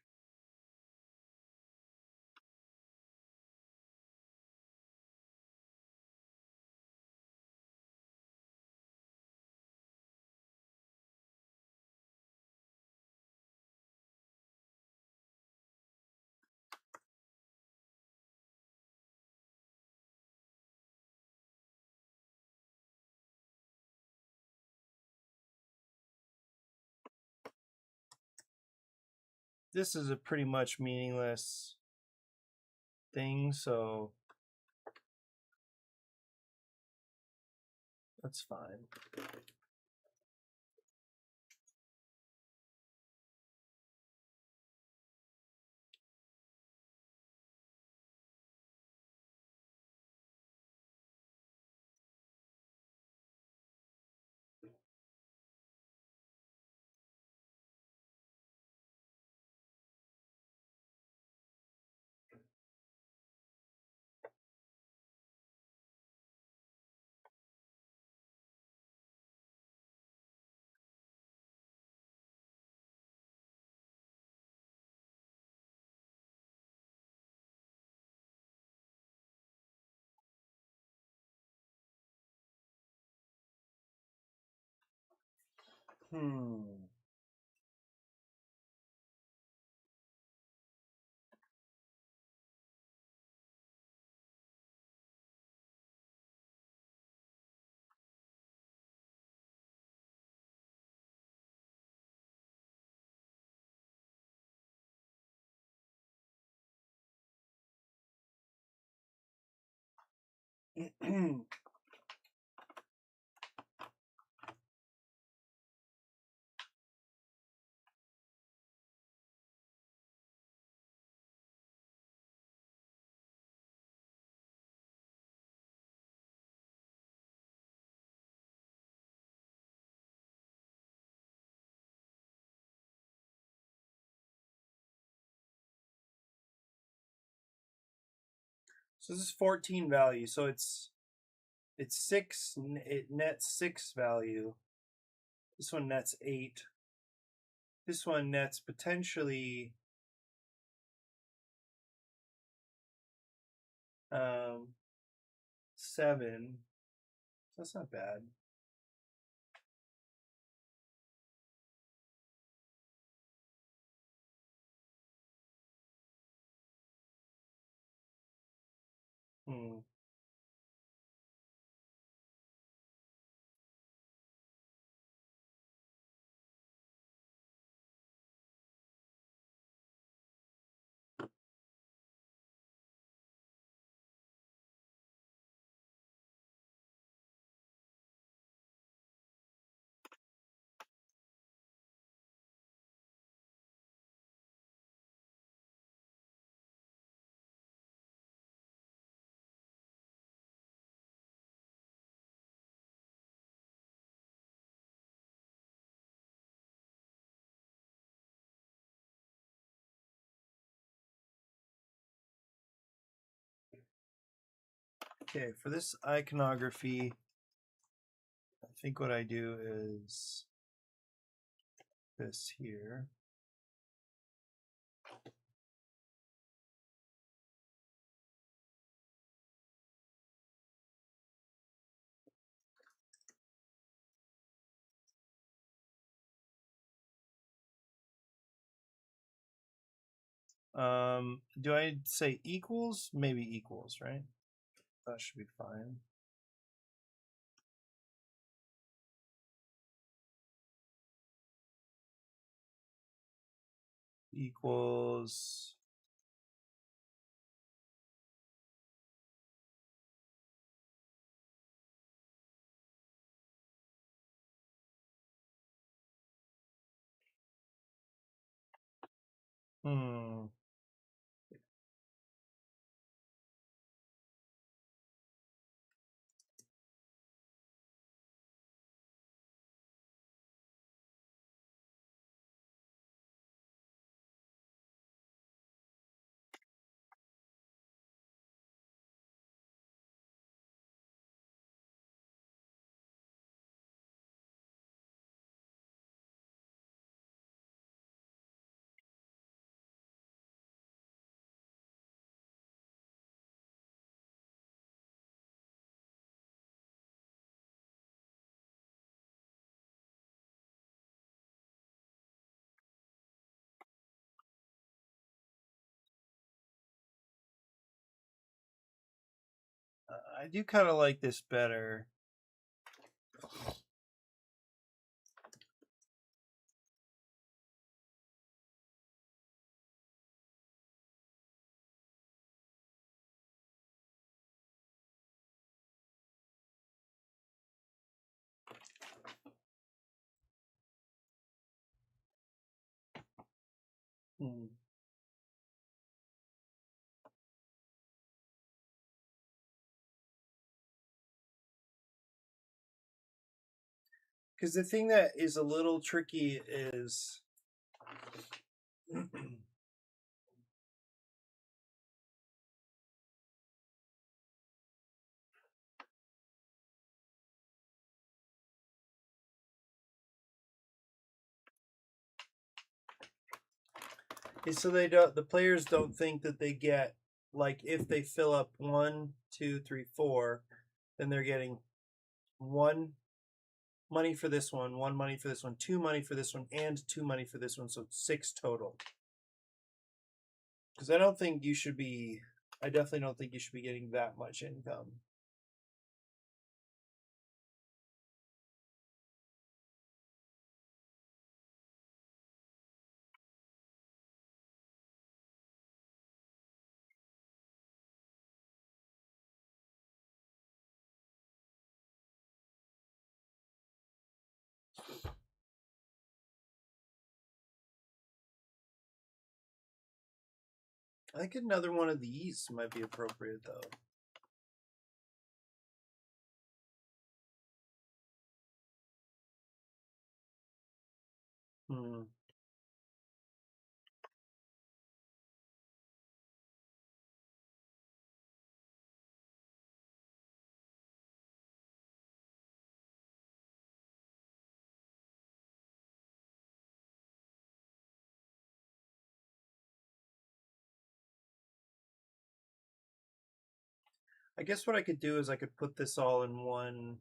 This is a pretty much meaningless thing, so that's fine. So this is 14 value. So it's 6. It nets 6 value. This one nets 8. This one nets potentially 7. That's not bad. Hmm. Okay, for this iconography, I think what I do is this here. Do I say equals? Maybe equals, right? That should be fine. Equals. Hmm. I do kind of like this better. Hmm. Because the thing that is a little tricky is so the players don't think that they get, like, if they fill up 1, 2, 3, 4, then they're getting 1 money for this one money for this one, 2 money for this one, and 2 money for this one. So it's 6 total. Because I definitely don't think you should be getting that much income. I think another one of these might be appropriate, though. Hmm. I guess what I could do is I could put this all in one.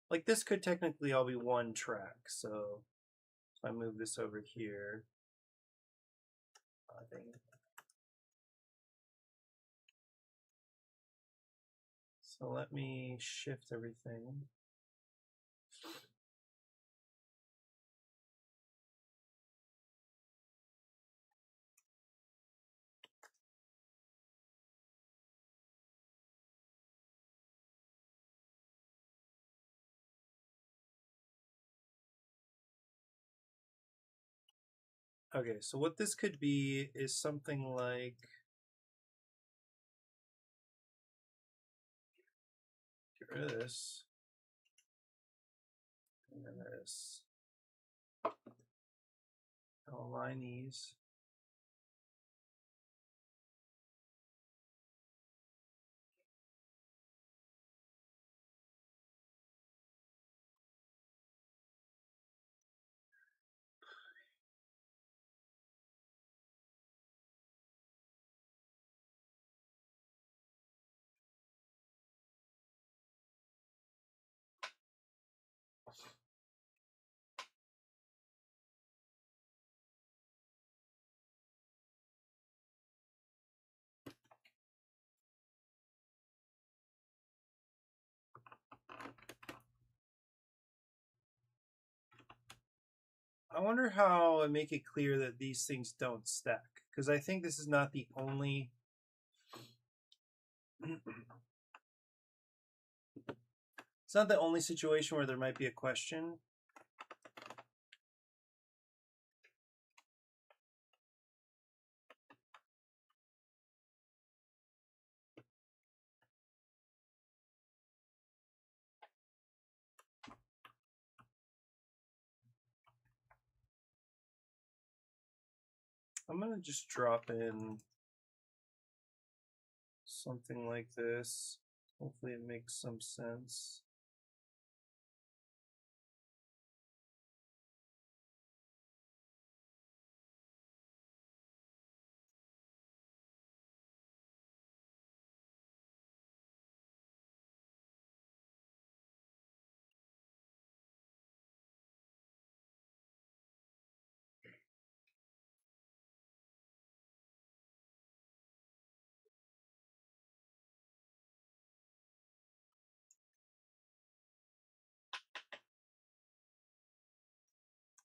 Like this could technically all be one track. So if I move this over here, I think. So let me shift everything. Okay, so what this could be is something like get rid of this and then this. I'll align these. I wonder how I make it clear that these things don't stack, because I think this is not the only. It's not the only situation where there might be a question. I'm going to just drop in something like this. Hopefully it makes some sense.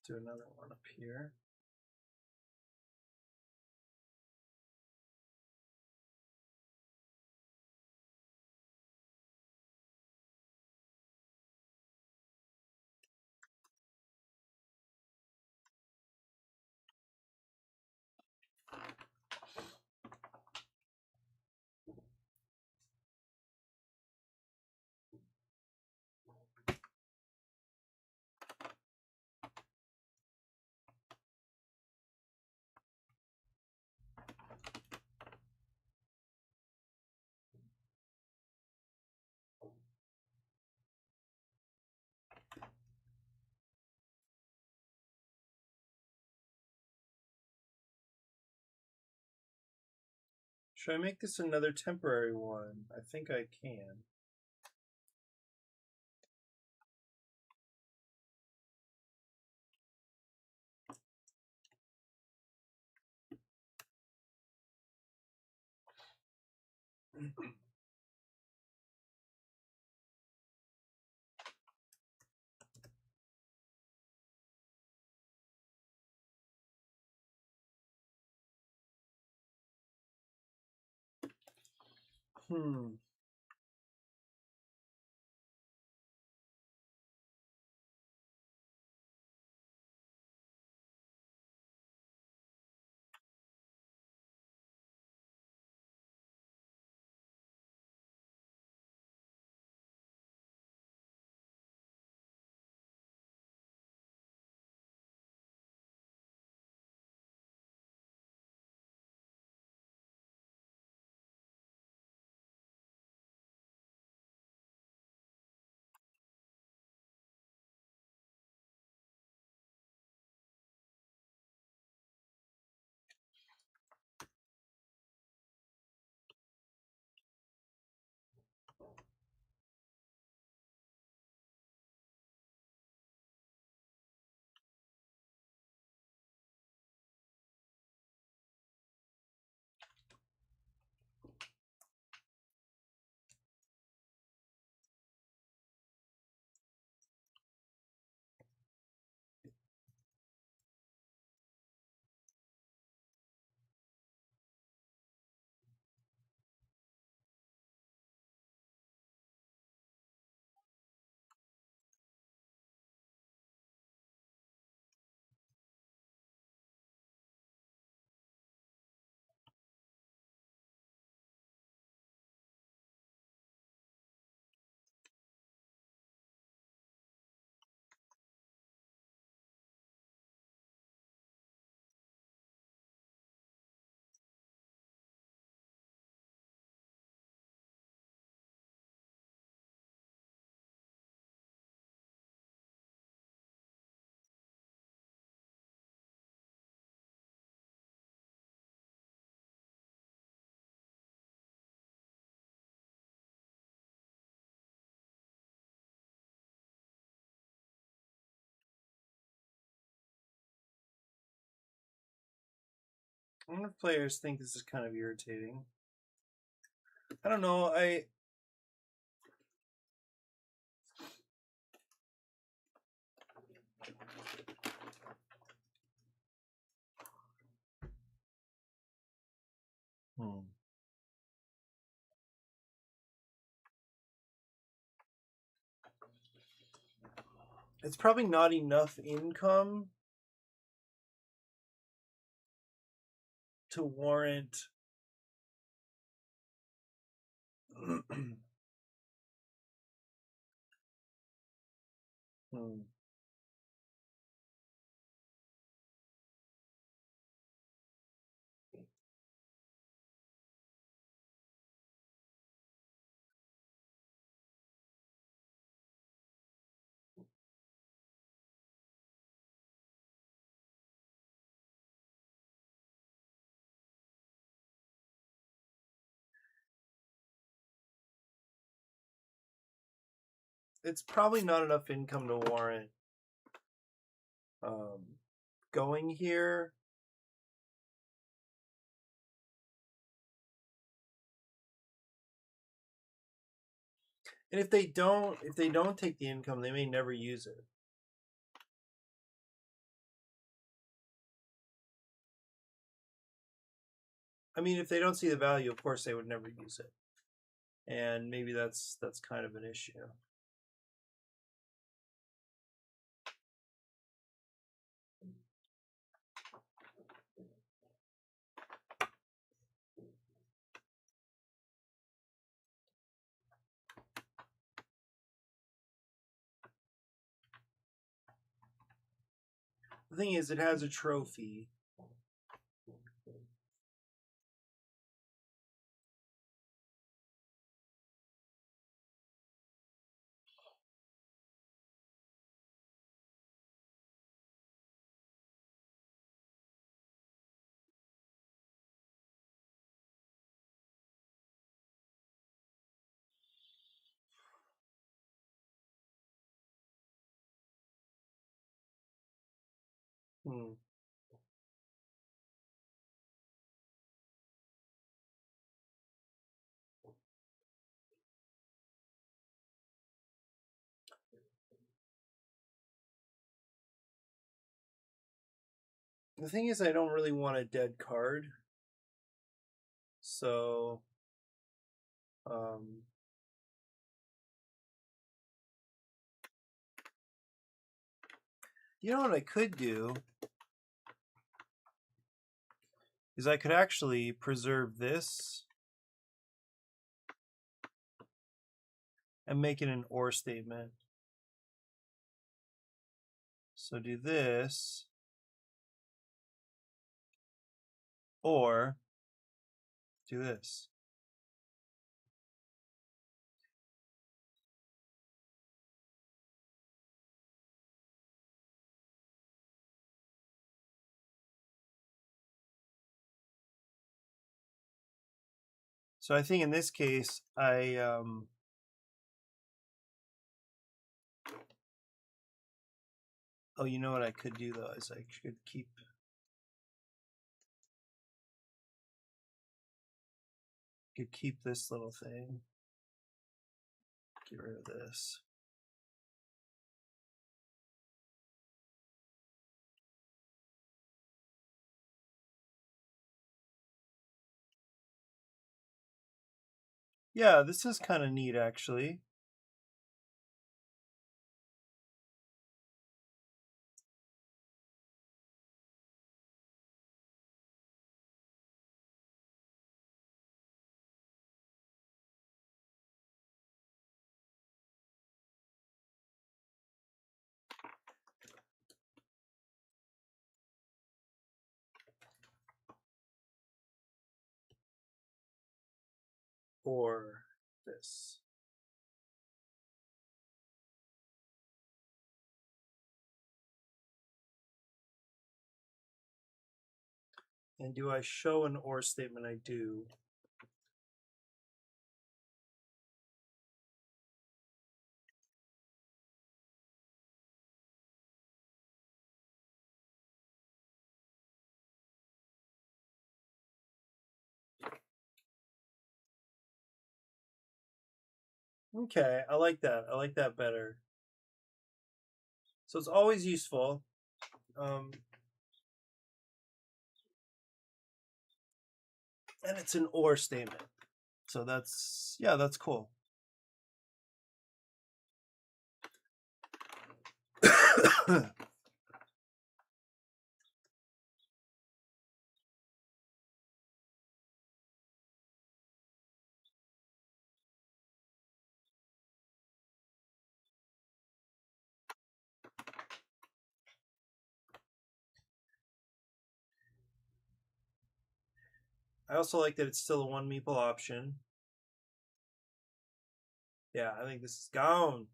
Do another one up here. Should I make this another temporary one? I think I can. Hmm. I wonder if players think this is kind of irritating. I don't know. It's probably not enough income to warrant it's probably not enough income to warrant going here. And if they don't take the income, they may never use it. I mean, if they don't see the value, of course they would never use it. And maybe that's kind of an issue. The thing is, it has a trophy. The thing is, I don't really want a dead card. So, you know what I could do is I could actually preserve this and make it an or statement. So do this, or do this. So I think in this case, oh, you know what I could do though is I could keep this little thing. Get rid of this. Yeah, this is kind of neat actually. Or this. And do I show an or statement? I do. Okay, I like that. I like that better. So it's always useful. And it's an or statement. So that's, yeah, that's cool. I also like that it's still a one meeple option. Yeah, I think this is gone.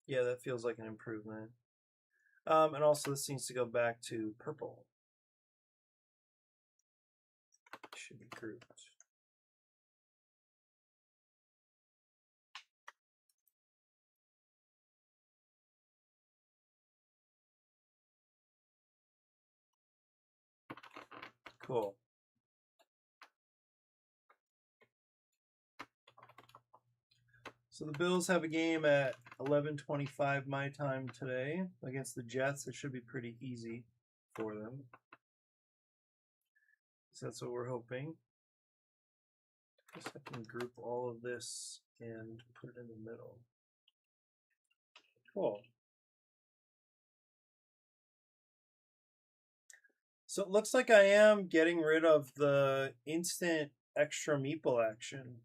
Yeah, that feels like an improvement. And also this needs to go back to purple. Should be grouped. Cool. So the Bills have a game at 11:25 my time today against the Jets. It should be pretty easy for them. So that's what we're hoping. I guess I can group all of this and put it in the middle. Cool. So it looks like I am getting rid of the instant extra meeple action.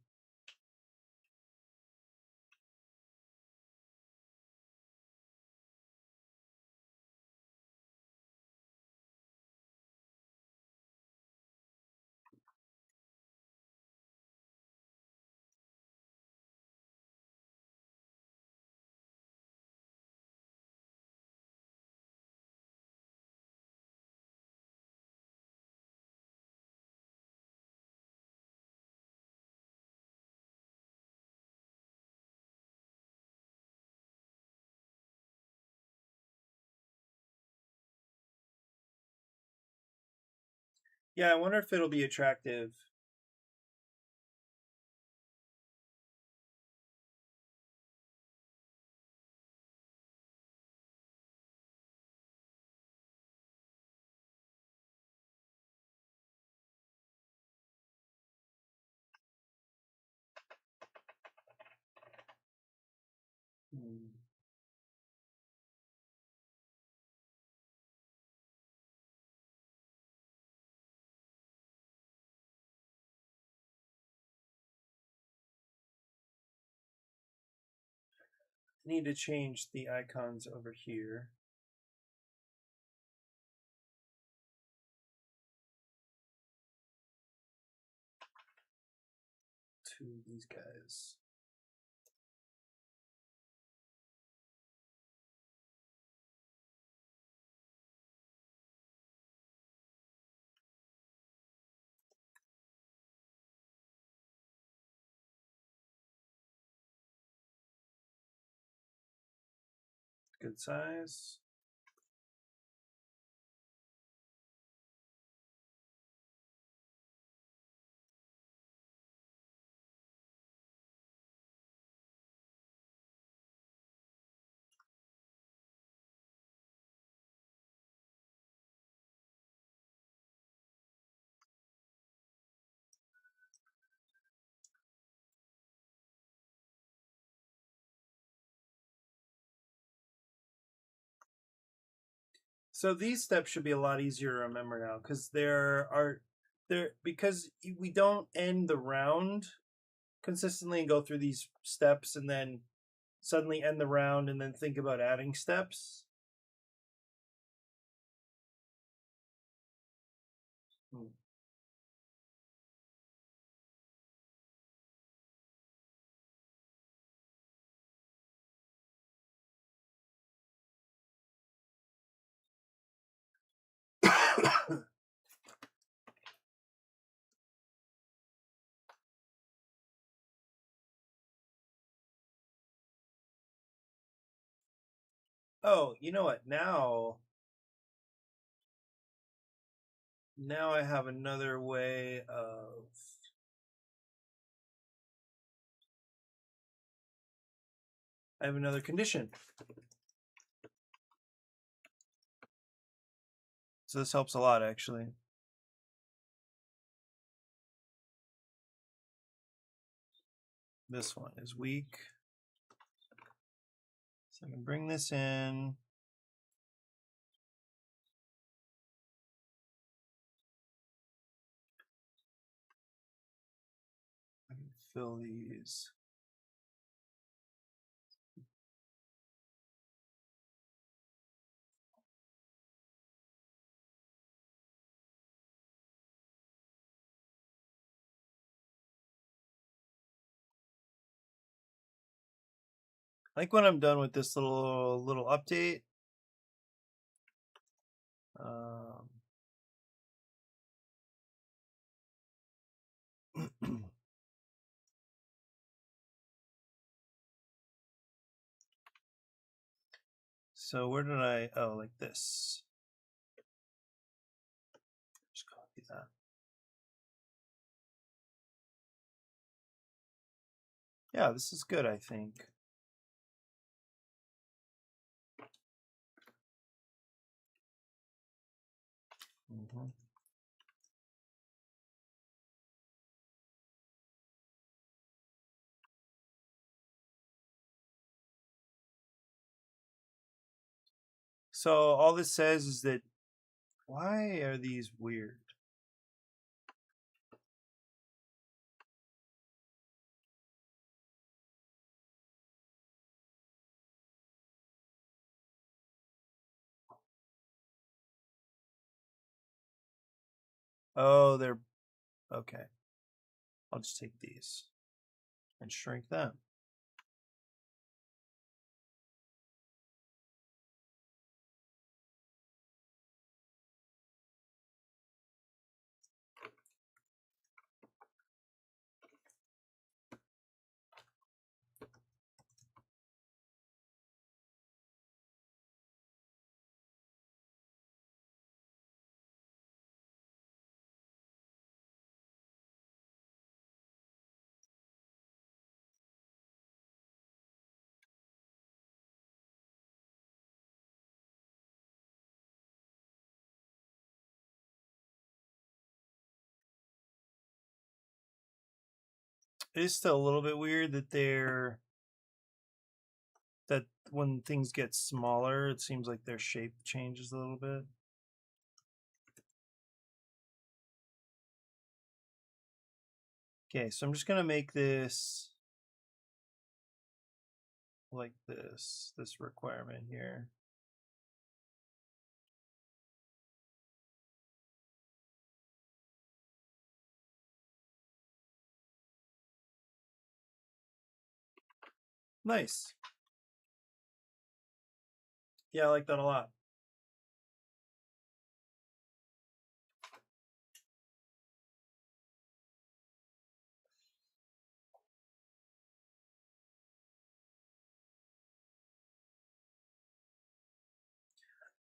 Yeah, I wonder if it'll be attractive. Hmm. Need to change the icons over here to these guys. Good size. So these steps should be a lot easier to remember now because because we don't end the round consistently and go through these steps and then suddenly end the round and then think about adding steps. Oh, you know what? Now I have another way of I have another condition. So this helps a lot, actually. This one is weak. So I can bring this in. I can fill these. Like when I'm done with this little update, so where did like this. Just copy that. Yeah, this is good, I think. Mm-hmm. So all this says is that why are these weird? Oh, they're okay. I'll just take these and shrink them. It is still a little bit weird that that when things get smaller, it seems like their shape changes a little bit. Okay, so I'm just gonna make this like this requirement here. Nice. Yeah, I like that a lot.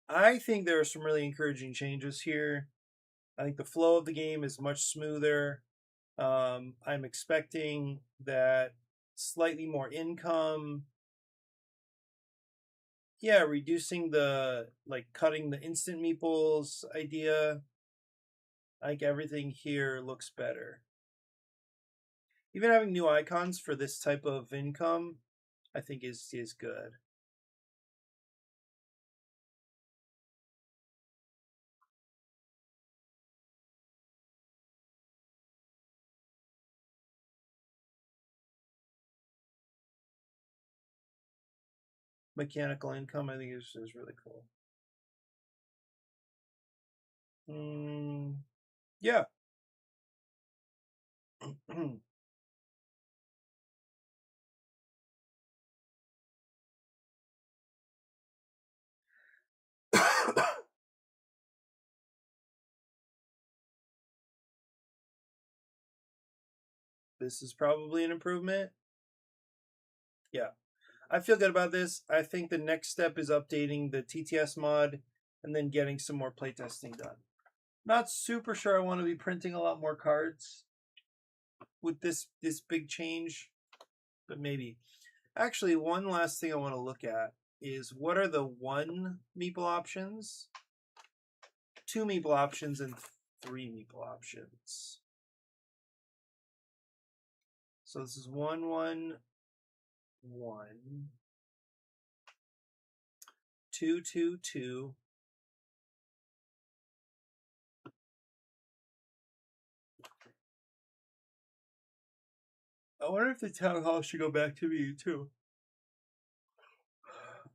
I think there are some really encouraging changes here. I think the flow of the game is much smoother. I'm expecting that slightly more income. Yeah, reducing the cutting the instant meeples idea. I think everything here looks better. Even having new icons for this type of income, I think is good. mechanical income, I think is really cool. Yeah. This is probably an improvement. Yeah. I feel good about this. I think the next step is updating the TTS mod and then getting some more playtesting done. Not super sure I want to be printing a lot more cards with this big change, but maybe. Actually, one last thing I want to look at is what are the 1 meeple options, 2 meeple options, and 3 meeple options. So this is 1, 1, 1, 2, 2, 2. I wonder if the town hall should go back to me too.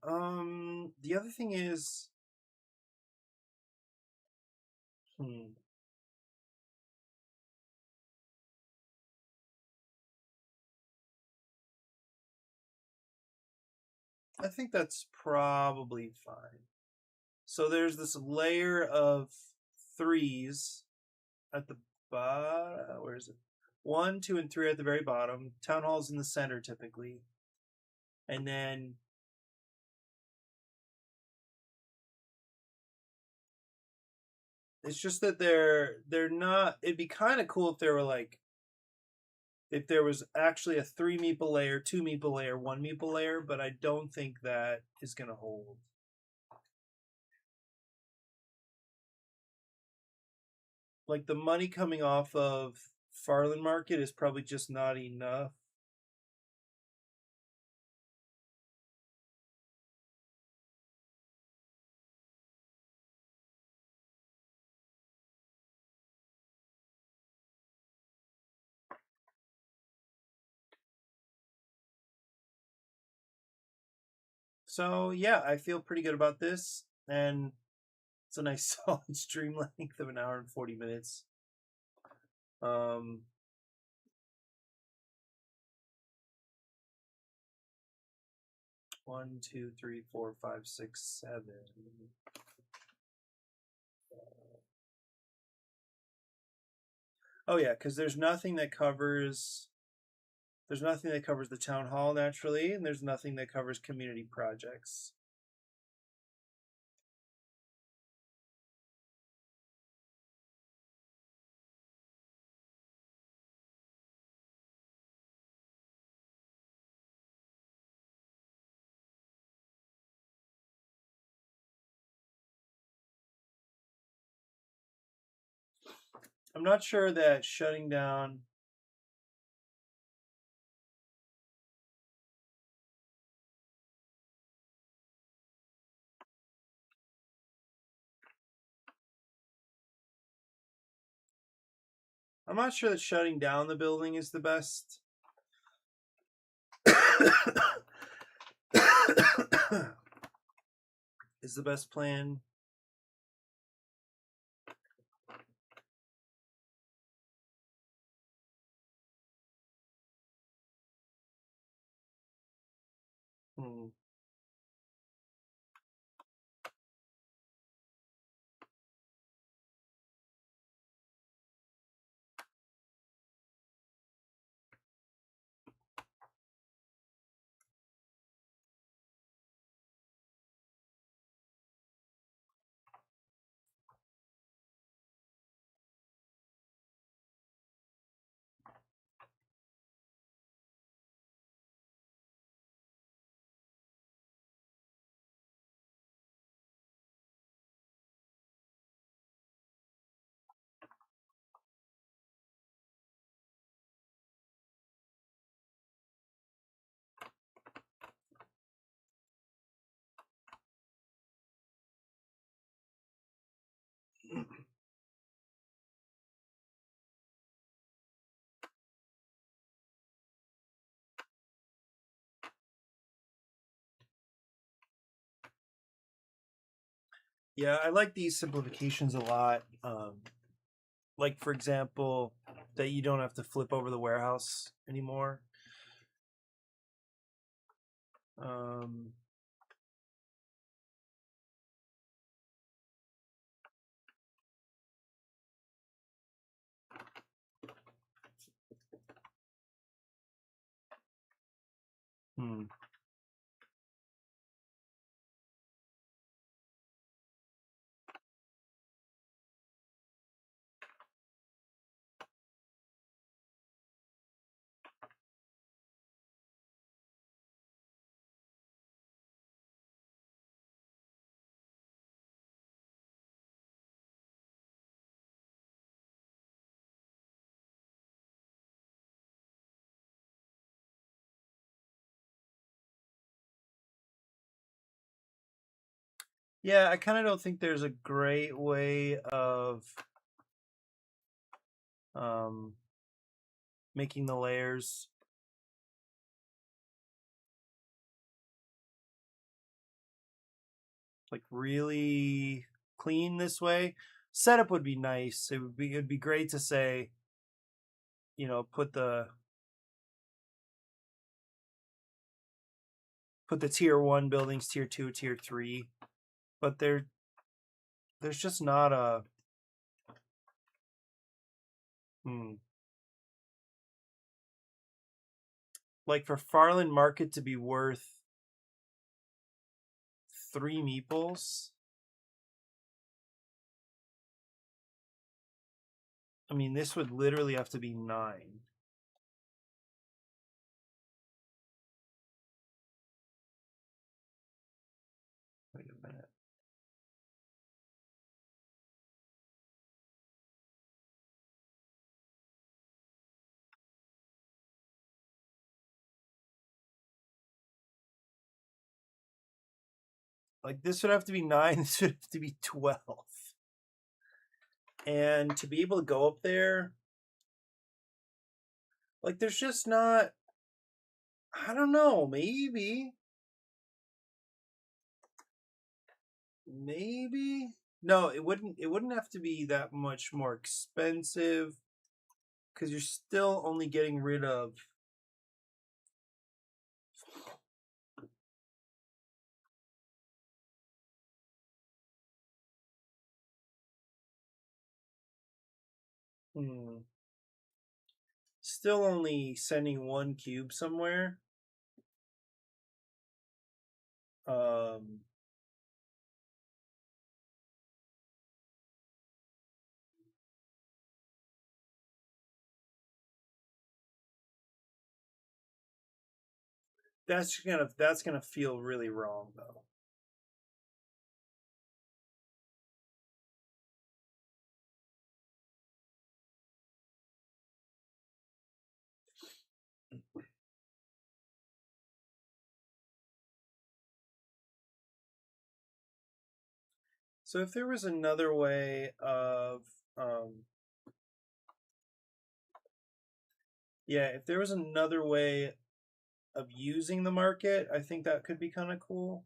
The other thing is, I think that's probably fine. So there's this layer of 3s at the bottom. Where is it? 1, 2, and 3 at the very bottom. Town hall's in the center typically, and then it's just that they're not. It'd be kind of cool if they were like, if there was actually a 3 meeple layer, 2 meeple layer, 1 meeple layer, but I don't think that is gonna hold. Like the money coming off of Farland Market is probably just not enough. So yeah, I feel pretty good about this, and it's a nice solid stream length of 1 hour and 40 minutes. 1, 2, 3, 4, 5, 6, 7. Oh yeah, because there's nothing that covers the town hall naturally, and there's nothing that covers community projects. I'm not sure that shutting down. I'm not sure that shutting down the building is the best. Is the best plan. Yeah, I like these simplifications a lot. Like for example, that you don't have to flip over the warehouse anymore. Um, hmm. Yeah, I kind of don't think there's a great way of um, making the layers like really clean this way. Setup would be nice. It'd be great to say, put the tier 1 buildings, tier 2, tier 3, but there's just not a hmm, like for Farland Market to be worth 3 meeples. I mean, this would literally have to be 9. Wait a minute. Like this would have to be 9, this would have to be 12. And to be able to go up there, like there's just not, I don't know, maybe no, it wouldn't have to be that much more expensive because you're still only getting rid of hmm, still only sending 1 cube somewhere. um that's gonna feel really wrong though. So if there was another way of um yeah, if there was another way of using the market, I think that could be kind of cool.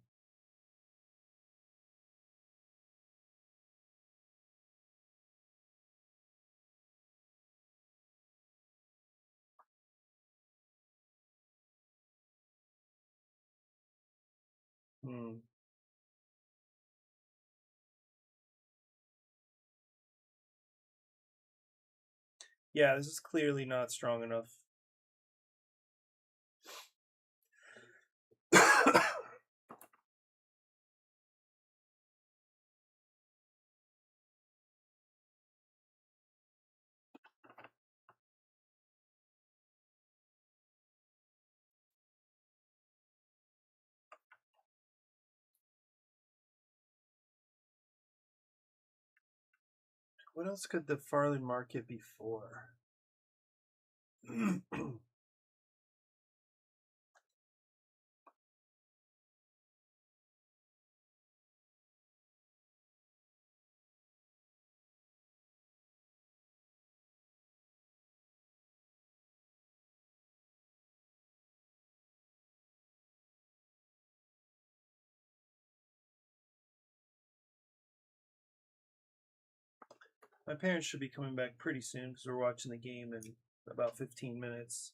Hmm. Yeah, this is clearly not strong enough. What else could the Farland market be for? My parents should be coming back pretty soon because we're watching the game in about 15 minutes.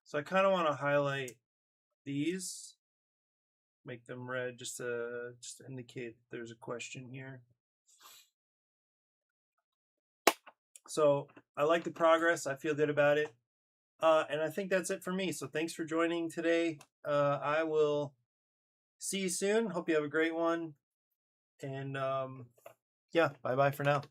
So I kind of want to highlight these, make them red just to indicate there's a question here. So I like the progress. I feel good about it. And I think that's it for me. So thanks for joining today. I will see you soon. Hope you have a great one. And yeah, bye-bye for now.